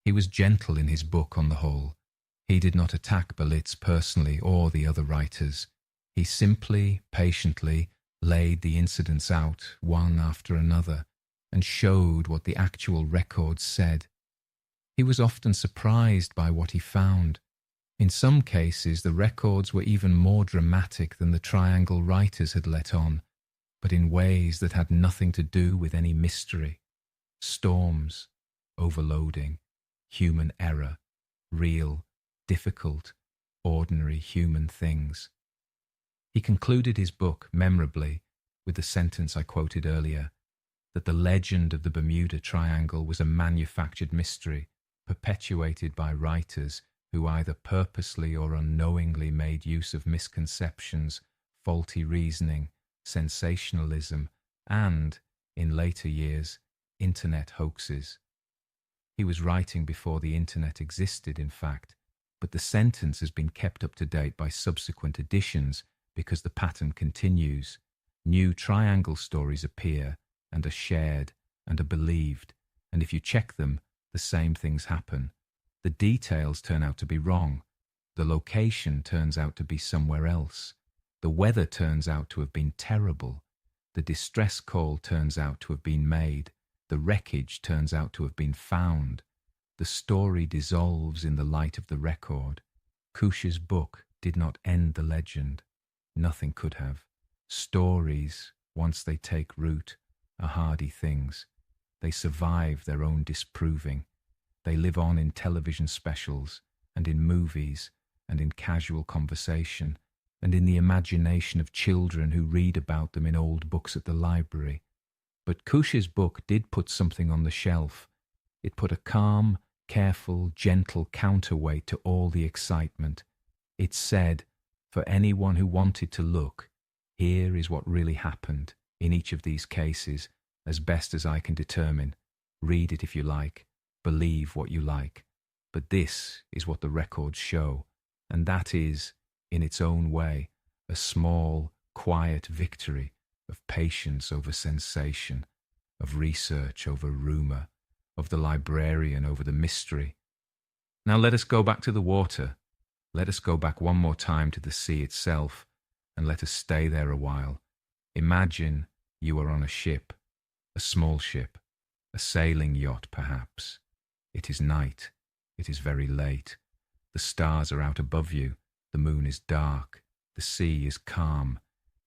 He was gentle in his book on the whole. He did not attack Berlitz personally or the other writers. He simply, patiently, laid the incidents out one after another and showed what the actual records said. He was often surprised by what he found. In some cases, the records were even more dramatic than the Triangle writers had let on, but in ways that had nothing to do with any mystery. Storms, overloading, human error, real, difficult, ordinary human things. He concluded his book, memorably, with the sentence I quoted earlier, that the legend of the Bermuda Triangle was a manufactured mystery, perpetuated by writers who either purposely or unknowingly made use of misconceptions, faulty reasoning, sensationalism, and, in later years, internet hoaxes. He was writing before the internet existed, in fact, but the sentence has been kept up to date by subsequent editions because the pattern continues. New Triangle stories appear and are shared and are believed, and if you check them, the same things happen. The details turn out to be wrong. The location turns out to be somewhere else. The weather turns out to have been terrible. The distress call turns out to have been made. The wreckage turns out to have been found. The story dissolves in the light of the record. Cush's book did not end the legend. Nothing could have. Stories, once they take root, are hardy things. They survive their own disproving. They live on in television specials, and in movies, and in casual conversation, and in the imagination of children who read about them in old books at the library. But Cush's book did put something on the shelf. It put a calm, careful, gentle counterweight to all the excitement. It said, for anyone who wanted to look, here is what really happened in each of these cases, as best as I can determine. Read it if you like. Believe what you like. But this is what the records show, and that is, in its own way, a small, quiet victory of patience over sensation, of research over rumour, of the librarian over the mystery. Now let us go back to the water. Let us go back one more time to the sea itself, and let us stay there a while. Imagine you are on a ship, a small ship, a sailing yacht perhaps. It is night. It is very late. The stars are out above you. The moon is dark. The sea is calm.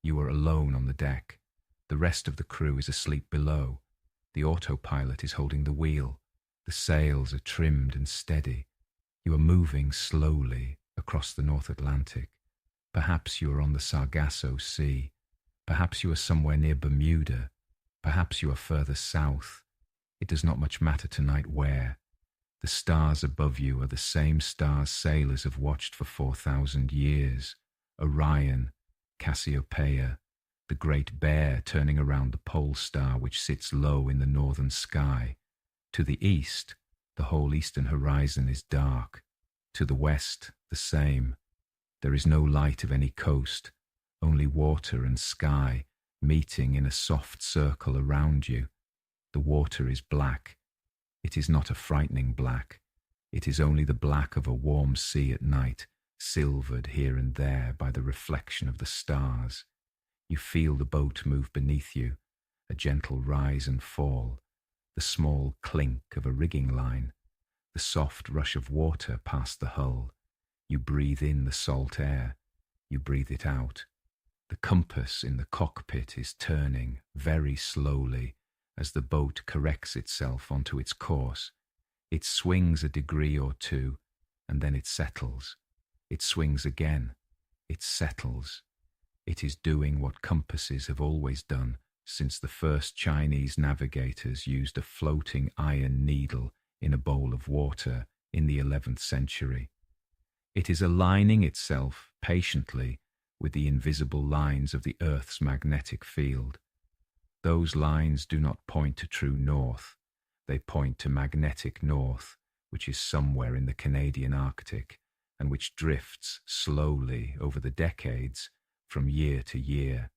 You are alone on the deck. The rest of the crew is asleep below. The autopilot is holding the wheel. The sails are trimmed and steady. You are moving slowly across the North Atlantic. Perhaps you are on the Sargasso Sea. Perhaps you are somewhere near Bermuda. Perhaps you are further south. It does not much matter tonight where. The stars above you are the same stars sailors have watched for 4,000 years. Orion, Cassiopeia, the Great Bear turning around the pole star which sits low in the northern sky. To the east, the whole eastern horizon is dark. To the west, the same. There is no light of any coast, only water and sky meeting in a soft circle around you. The water is black. It is not a frightening black. It is only the black of a warm sea at night, silvered here and there by the reflection of the stars. You feel the boat move beneath you, a gentle rise and fall, the small clink of a rigging line, the soft rush of water past the hull. You breathe in the salt air. You breathe it out. The compass in the cockpit is turning very slowly as the boat corrects itself onto its course. It swings a degree or two, and then it settles. It swings again. It settles. It is doing what compasses have always done since the first Chinese navigators used a floating iron needle in a bowl of water in the 11th century. It is aligning itself patiently with the invisible lines of the Earth's magnetic field. Those lines do not point to true north. They point to magnetic north, which is somewhere in the Canadian Arctic, and which drifts slowly over the decades from year to year.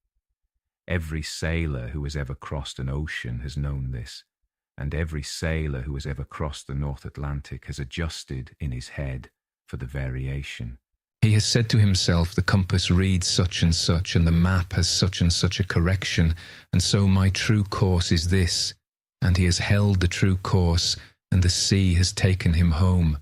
Every sailor who has ever crossed an ocean has known this, and every sailor who has ever crossed the North Atlantic has adjusted in his head for the variation. He has said to himself, the compass reads such, and the map has such and such a correction, and so my true course is this. And he has held the true course, and the sea has taken him home.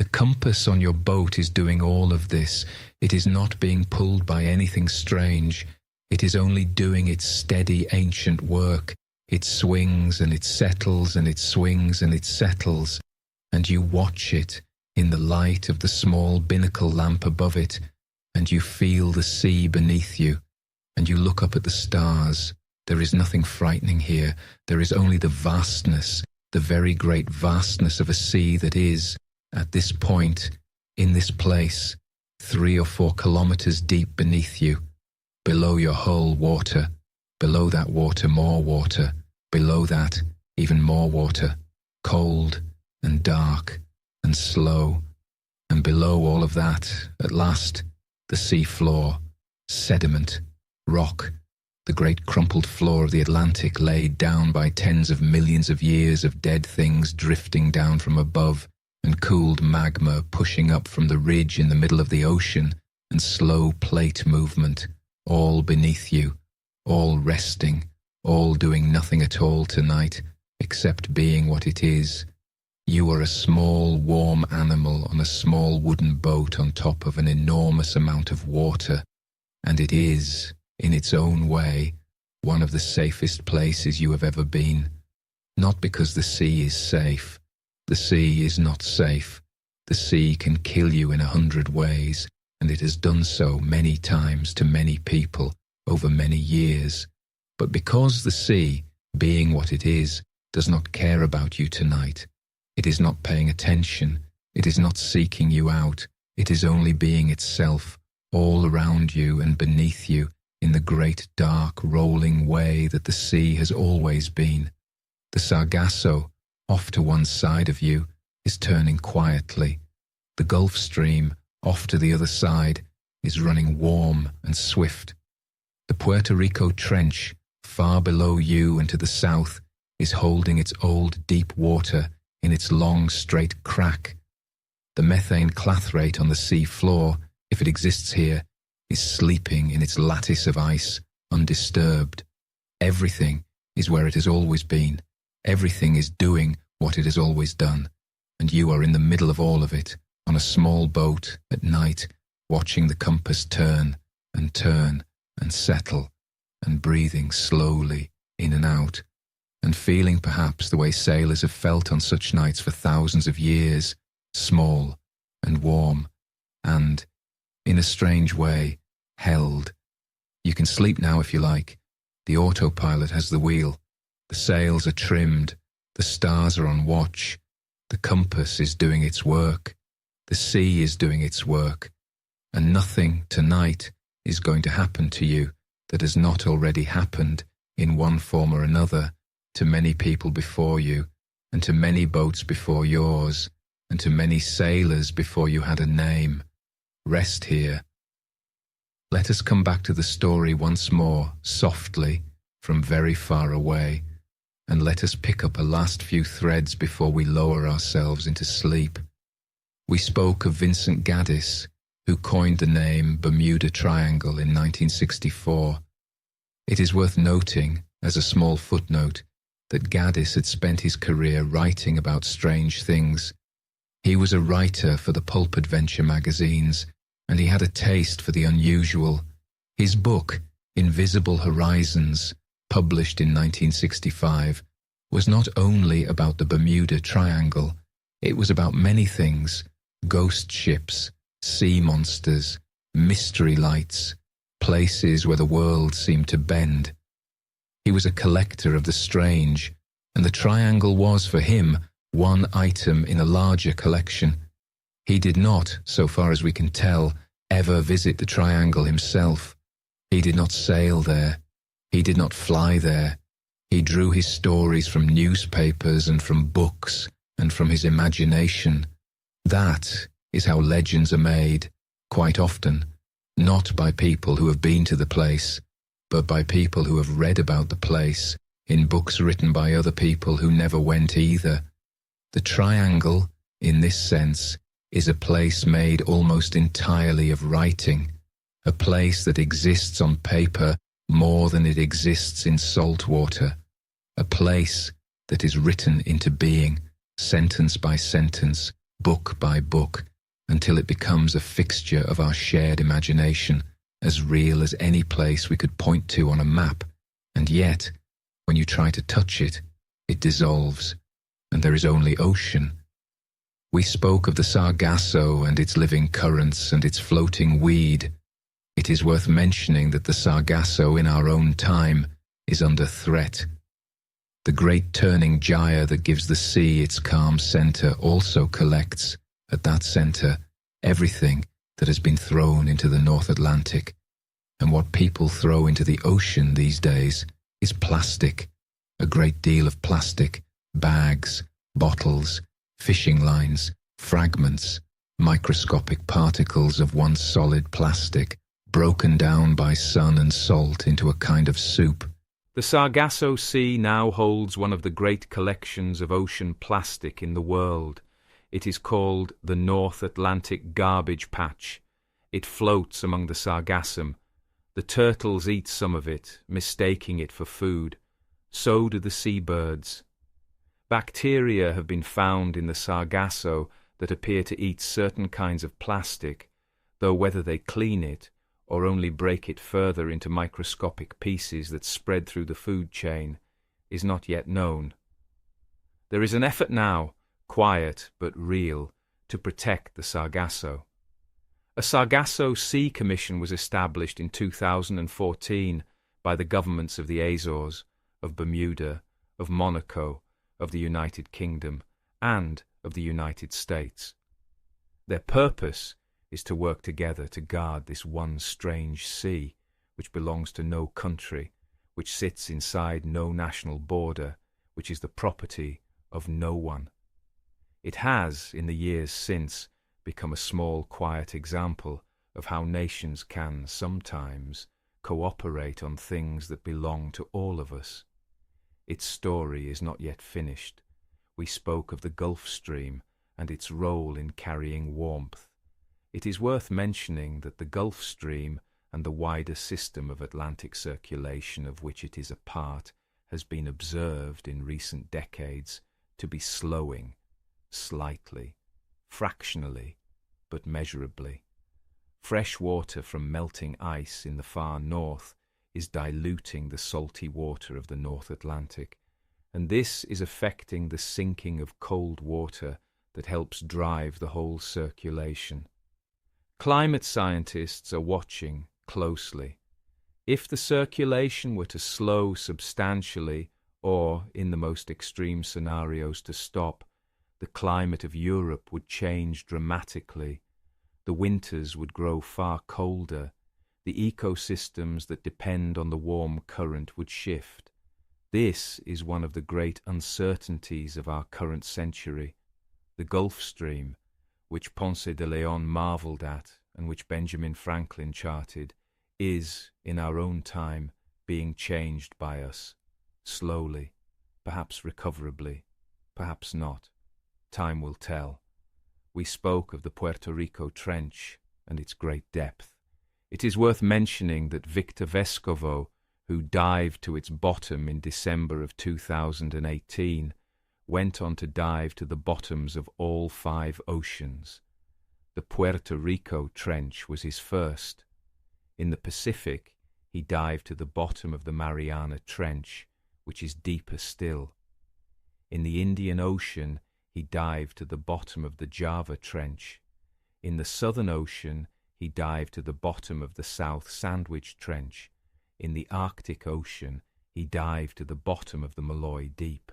The compass on your boat is doing all of this. It is not being pulled by anything strange. It is only doing its steady ancient work. It swings and it settles and it swings and it settles, and you watch it in the light of the small binnacle lamp above it, and you feel the sea beneath you, and you look up at the stars. There is nothing frightening here. There is only the vastness, the very great vastness of a sea that is, at this point, in this place, 3 or 4 kilometers deep beneath you. Below your hull, water. Below that water, more water. Below that, even more water. Cold and dark and slow. And below all of that, at last, the sea floor. Sediment. Rock. The great crumpled floor of the Atlantic, laid down by tens of millions of years of dead things drifting down from above, and cooled magma pushing up from the ridge in the middle of the ocean, and slow plate movement, all beneath you, all resting, all doing nothing at all tonight, except being what it is. You are a small, warm animal on a small wooden boat on top of an enormous amount of water, and it is, in its own way, one of the safest places you have ever been. Not because the sea is safe. The sea is not safe. The sea can kill you in 100 ways, and it has done so many times to many people over many years. But because the sea, being what it is, does not care about you tonight, it is not paying attention, it is not seeking you out, it is only being itself, all around you and beneath you, in the great dark rolling way that the sea has always been. The Sargasso, off to one side of you, is turning quietly. The Gulf Stream, off to the other side, is running warm and swift. The Puerto Rico Trench, far below you and to the south, is holding its old deep water in its long straight crack. The methane clathrate on the sea floor, if it exists here, is sleeping in its lattice of ice, undisturbed. Everything is where it has always been. Everything is doing what it has always done, and you are in the middle of all of it, on a small boat at night, watching the compass turn and settle, and breathing slowly in and out, and feeling perhaps the way sailors have felt on such nights for thousands of years, small and warm, and, in a strange way, held. You can sleep now if you like. The autopilot has the wheel. The sails are trimmed. The stars are on watch. The compass is doing its work. The sea is doing its work. And nothing tonight is going to happen to you that has not already happened in one form or another to many people before you, and to many boats before yours, and to many sailors before you had a name. Rest here. Let us come back to the story once more, softly, from very far away, and let us pick up a last few threads before we lower ourselves into sleep. We spoke of Vincent Gaddis, who coined the name Bermuda Triangle in 1964. It is worth noting, as a small footnote, that Gaddis had spent his career writing about strange things. He was a writer for the pulp adventure magazines, and he had a taste for the unusual. His book, Invisible Horizons, published in 1965, was not only about the Bermuda Triangle, it was about many things: ghost ships, sea monsters, mystery lights, places where the world seemed to bend. He was a collector of the strange, and the triangle was, for him, one item in a larger collection. He did not, so far as we can tell, ever visit the triangle himself. He did not sail there. He did not fly there. He drew his stories from newspapers and from books and from his imagination. That is how legends are made, quite often, not by people who have been to the place, but by people who have read about the place in books written by other people who never went either. The triangle, in this sense, is a place made almost entirely of writing, a place that exists on paper more than it exists in salt water, a place that is written into being, sentence by sentence, book by book, until it becomes a fixture of our shared imagination, as real as any place we could point to on a map, and yet, when you try to touch it, it dissolves, and there is only ocean. We spoke of the Sargasso and its living currents and its floating weed. It is worth mentioning that the Sargasso in our own time is under threat. The great turning gyre that gives the sea its calm centre also collects, at that centre, everything that has been thrown into the North Atlantic. And what people throw into the ocean these days is plastic, a great deal of plastic, bags, bottles, fishing lines, fragments, microscopic particles of once solid plastic, broken down by sun and salt into a kind of soup. The Sargasso Sea now holds one of the great collections of ocean plastic in the world. It is called the North Atlantic Garbage Patch. It floats among the sargassum. The turtles eat some of it, mistaking it for food. So do the seabirds. Bacteria have been found in the Sargasso that appear to eat certain kinds of plastic, though whether they clean it or only break it further into microscopic pieces that spread through the food chain is not yet known. There is an effort now, quiet but real, to protect the Sargasso. A Sargasso Sea Commission was established in 2014 by the governments of the Azores, of Bermuda, of Monaco, of the United Kingdom, and of the United States. Their purpose is to work together to guard this one strange sea, which belongs to no country, which sits inside no national border, which is the property of no one. It has, in the years since, become a small, quiet example of how nations can sometimes cooperate on things that belong to all of us. Its story is not yet finished. We spoke of the Gulf Stream and its role in carrying warmth. It is worth mentioning that the Gulf Stream and the wider system of Atlantic circulation of which it is a part has been observed in recent decades to be slowing, slightly, fractionally, but measurably. Fresh water from melting ice in the far north is diluting the salty water of the North Atlantic, and this is affecting the sinking of cold water that helps drive the whole circulation. Climate scientists are watching closely. If the circulation were to slow substantially, or, in the most extreme scenarios, to stop, the climate of Europe would change dramatically. The winters would grow far colder. The ecosystems that depend on the warm current would shift. This is one of the great uncertainties of our current century. The Gulf Stream, which Ponce de Leon marvelled at and which Benjamin Franklin charted, is, in our own time, being changed by us, slowly, perhaps recoverably, perhaps not. Time will tell. We spoke of the Puerto Rico Trench and its great depth. It is worth mentioning that Victor Vescovo, who dived to its bottom in December of 2018, went on to dive to the bottoms of all 5 oceans. The Puerto Rico Trench was his first. In the Pacific, he dived to the bottom of the Mariana Trench, which is deeper still. In the Indian Ocean, he dived to the bottom of the Java Trench. In the Southern Ocean, he dived to the bottom of the South Sandwich Trench. In the Arctic Ocean, he dived to the bottom of the Malloy Deep.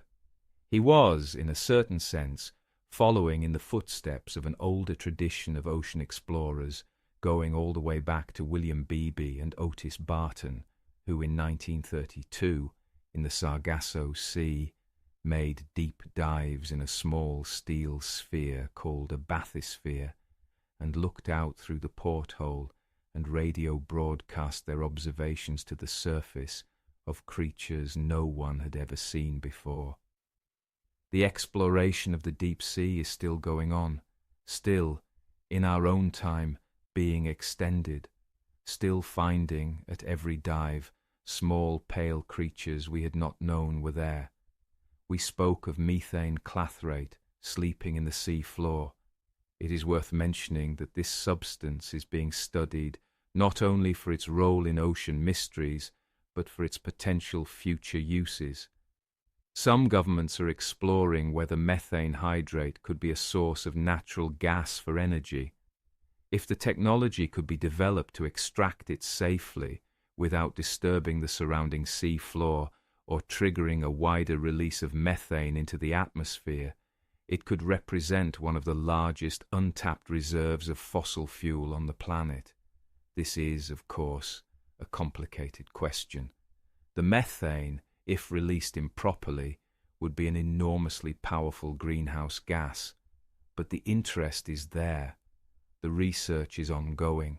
He was, in a certain sense, following in the footsteps of an older tradition of ocean explorers, going all the way back to William Beebe and Otis Barton, who in 1932, in the Sargasso Sea, made deep dives in a small steel sphere called a bathysphere, and looked out through the porthole and radio broadcast their observations to the surface of creatures no one had ever seen before. The exploration of the deep sea is still going on, still, in our own time, being extended, still finding, at every dive, small pale creatures we had not known were there. We spoke of methane clathrate sleeping in the sea floor, It is worth mentioning that this substance is being studied not only for its role in ocean mysteries, but for its potential future uses. Some governments are exploring whether methane hydrate could be a source of natural gas for energy. If the technology could be developed to extract it safely without disturbing the surrounding sea floor or triggering a wider release of methane into the atmosphere, it could represent one of the largest untapped reserves of fossil fuel on the planet. This is, of course, a complicated question. The methane, if released improperly, would be an enormously powerful greenhouse gas. But the interest is there. The research is ongoing.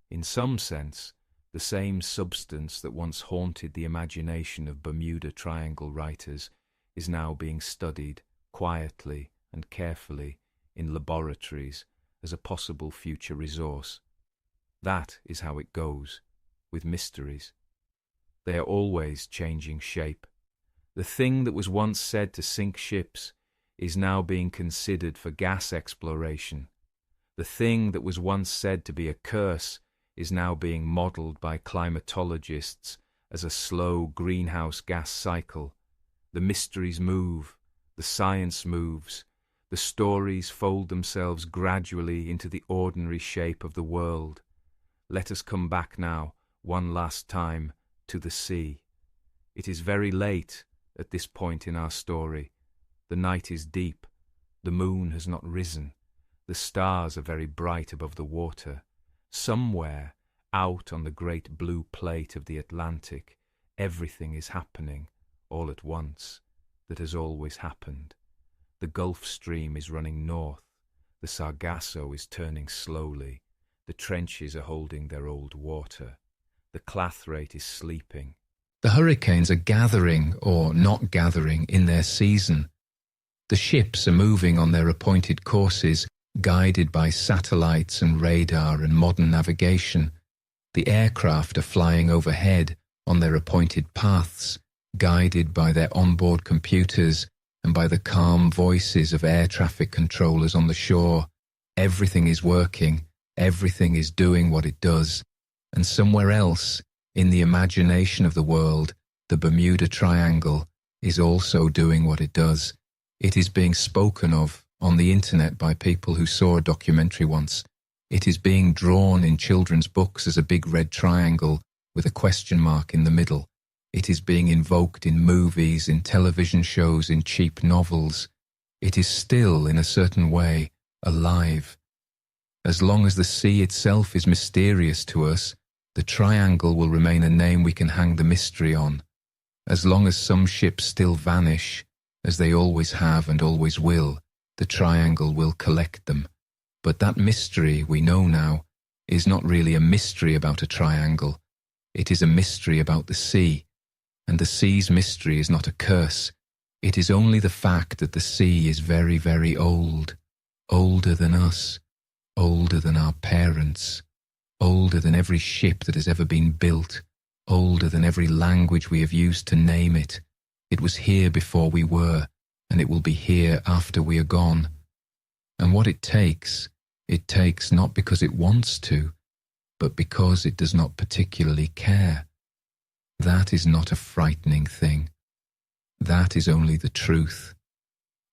In some sense, the same substance that once haunted the imagination of Bermuda Triangle writers is now being studied quietly and carefully in laboratories as a possible future resource. That is how it goes with mysteries. They are always changing shape. The thing that was once said to sink ships is now being considered for gas exploration. The thing that was once said to be a curse is now being modelled by climatologists as a slow greenhouse gas cycle. The mysteries move, the science moves, the stories fold themselves gradually into the ordinary shape of the world. Let us come back now, one last time, to the sea. It is very late at this point in our story. The night is deep. The moon has not risen. The stars are very bright above the water. Somewhere, out on the great blue plate of the Atlantic, everything is happening, all at once, that has always happened. The Gulf Stream is running north. The Sargasso is turning slowly. The trenches are holding their old water. The clathrate is sleeping. The hurricanes are gathering or not gathering in their season. The ships are moving on their appointed courses, guided by satellites and radar and modern navigation. The aircraft are flying overhead on their appointed paths, guided by their onboard computers and by the calm voices of air traffic controllers on the shore. Everything is working, everything is doing what it does. And somewhere else, in the imagination of the world, the Bermuda Triangle is also doing what it does. It is being spoken of on the internet by people who saw a documentary once. It is being drawn in children's books as a big red triangle with a question mark in the middle. It is being invoked in movies, in television shows, in cheap novels. It is still, in a certain way, alive. As long as the sea itself is mysterious to us, the triangle will remain a name we can hang the mystery on. As long as some ships still vanish, as they always have and always will, the triangle will collect them. But that mystery, we know now, is not really a mystery about a triangle. It is a mystery about the sea. And the sea's mystery is not a curse. It is only the fact that the sea is very, very old. Older than us. Older than our parents. Older than every ship that has ever been built. Older than every language we have used to name it. It was here before we were, and it will be here after we are gone. And what it takes not because it wants to, but because it does not particularly care. That is not a frightening thing. That is only the truth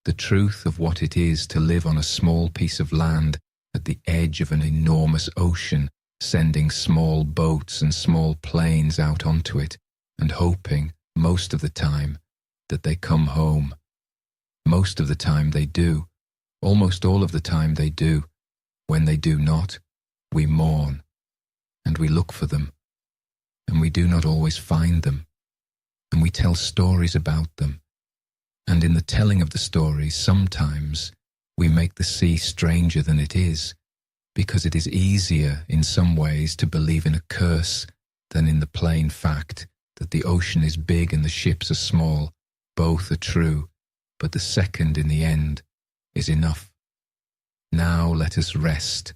of what it is to live on a small piece of land at the edge of an enormous ocean, sending small boats and small planes out onto it, and hoping, most of the time, that they come home. Most of the time they do. Almost all of the time they do. When they do not, we mourn, and we look for them, and we do not always find them, and we tell stories about them. And in the telling of the stories, sometimes we make the sea stranger than it is, because it is easier in some ways to believe in a curse than in the plain fact that the ocean is big and the ships are small. Both are true, but the second in the end is enough. Now let us rest.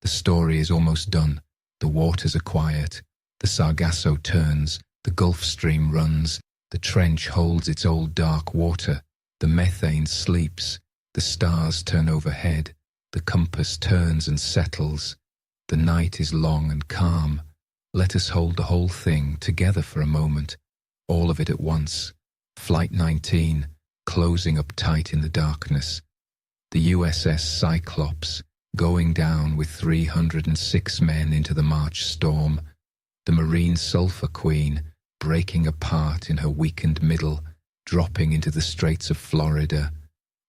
The story is almost done. The waters are quiet. The Sargasso turns. The Gulf Stream runs. The trench holds its old dark water. The methane sleeps. The stars turn overhead. The compass turns and settles. The night is long and calm. Let us hold the whole thing together for a moment, all of it at once. Flight 19, closing up tight in the darkness. The USS Cyclops, going down with 306 men into the March storm. The Marine Sulphur Queen, breaking apart in her weakened middle, dropping into the Straits of Florida.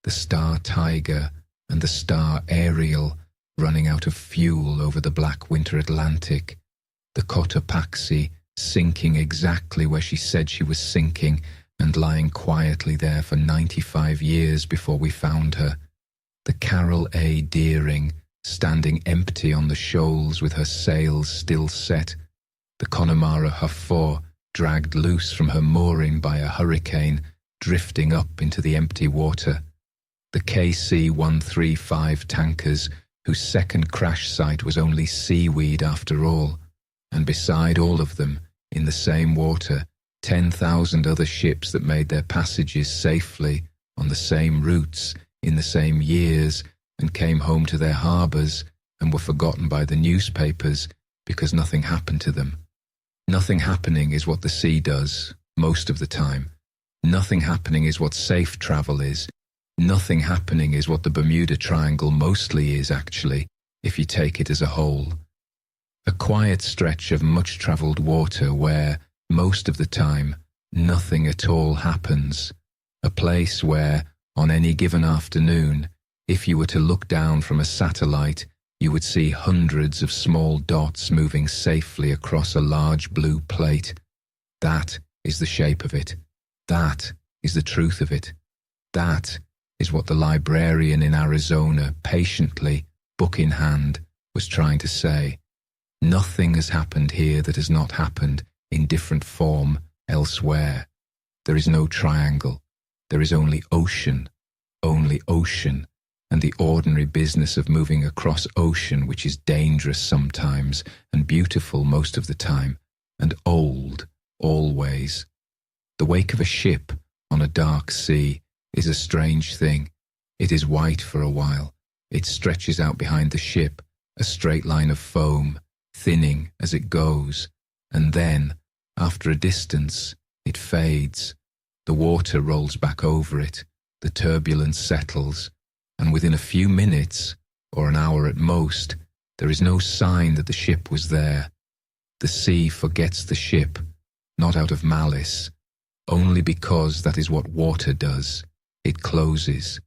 The Star Tiger and the Star Ariel, running out of fuel over the black winter Atlantic. The Cotopaxi, sinking exactly where she said she was sinking and lying quietly there for 95 years before we found her. The Carol A. Deering, standing empty on the shoals with her sails still set. The Connemara Hafod, dragged loose from her mooring by a hurricane, drifting up into the empty water. The KC-135 tankers, whose second crash site was only seaweed after all. And beside all of them, in the same water, 10,000 other ships that made their passages safely, on the same routes, in the same years, and came home to their harbours, and were forgotten by the newspapers because nothing happened to them. Nothing happening is what the sea does, most of the time. Nothing happening is what safe travel is. Nothing happening is what the Bermuda Triangle mostly is, actually, if you take it as a whole. A quiet stretch of much-travelled water where, most of the time, nothing at all happens. A place where, on any given afternoon, if you were to look down from a satellite, you would see hundreds of small dots moving safely across a large blue plate. That is the shape of it. That is the truth of it. That is what the librarian in Arizona, patiently, book in hand, was trying to say. Nothing has happened here that has not happened in different form elsewhere. There is no triangle. There is only ocean, and the ordinary business of moving across ocean, which is dangerous sometimes and beautiful most of the time, and old always. The wake of a ship on a dark sea is a strange thing. It is white for a while. It stretches out behind the ship, a straight line of foam, thinning as it goes, and then, after a distance, it fades. The water rolls back over it, the turbulence settles, and within a few minutes, or an hour at most, there is no sign that the ship was there. The sea forgets the ship, not out of malice, only because that is what water does. It closes.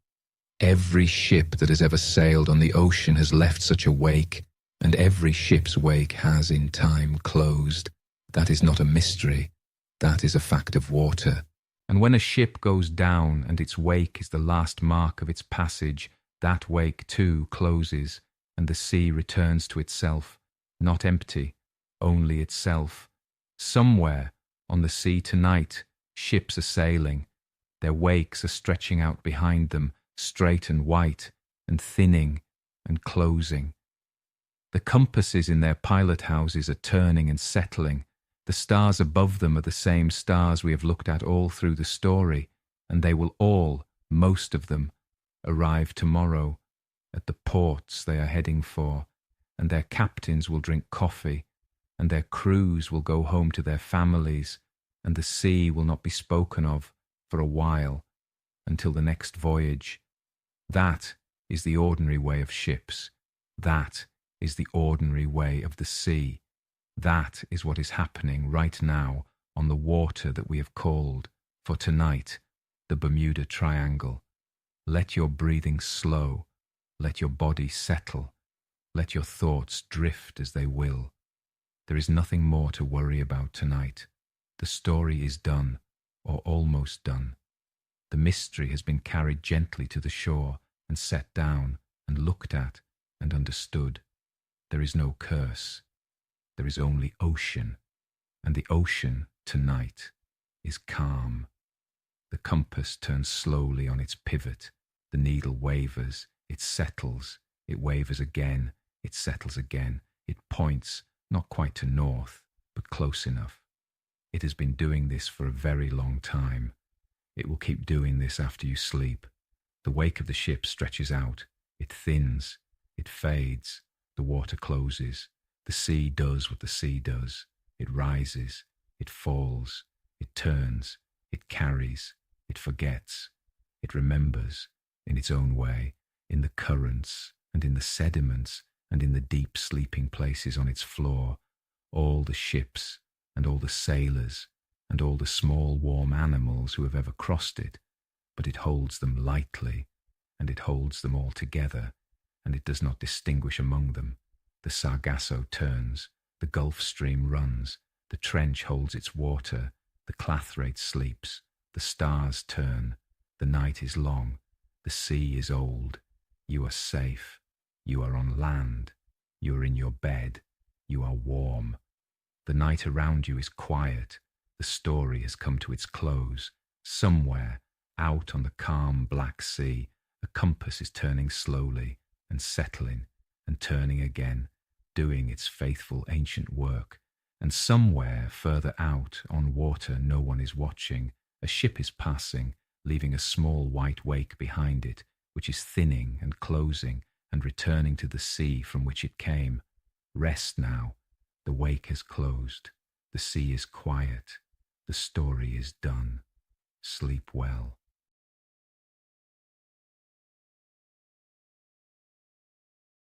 Every ship that has ever sailed on the ocean has left such a wake, and every ship's wake has in time closed. That is not a mystery. That is a fact of water. And when a ship goes down and its wake is the last mark of its passage, that wake too closes, and the sea returns to itself, not empty, only itself. Somewhere on the sea tonight, ships are sailing. Their wakes are stretching out behind them, straight and white, and thinning and closing. The compasses in their pilot houses are turning and settling. The stars above them are the same stars we have looked at all through the story, and they will all, most of them, arrive tomorrow at the ports they are heading for, and their captains will drink coffee, and their crews will go home to their families, and the sea will not be spoken of for a while, until the next voyage. That is the ordinary way of ships. That is the ordinary way of the sea. That is what is happening right now on the water that we have called, for tonight, the Bermuda Triangle. Let your breathing slow. Let your body settle. Let your thoughts drift as they will. There is nothing more to worry about tonight. The story is done, or almost done. The mystery has been carried gently to the shore and set down and looked at and understood. There is no curse. There is only ocean, and the ocean tonight is calm. The compass turns slowly on its pivot. The needle wavers. It settles. It wavers again. It settles again. It points, not quite to north, but close enough. It has been doing this for a very long time. It will keep doing this after you sleep. The wake of the ship stretches out. It thins. It fades, the water closes, the sea does what the sea does. It rises, it falls, it turns, it carries, it forgets, it remembers, in its own way, in the currents and in the sediments and in the deep sleeping places on its floor, all the ships and all the sailors and all the small warm animals who have ever crossed it, but it holds them lightly, and it holds them all together, and it does not distinguish among them. The Sargasso turns, the Gulf Stream runs, the trench holds its water, the clathrate sleeps, the stars turn, the night is long, the sea is old, you are safe, you are on land, you are in your bed, you are warm. The night around you is quiet, the story has come to its close. Somewhere, out on the calm black sea, a compass is turning slowly and settling and turning again, doing its faithful ancient work. And somewhere further out on water no one is watching, a ship is passing, leaving a small white wake behind it, which is thinning and closing and returning to the sea from which it came. Rest now. The wake has closed. The sea is quiet. The story is done. Sleep well.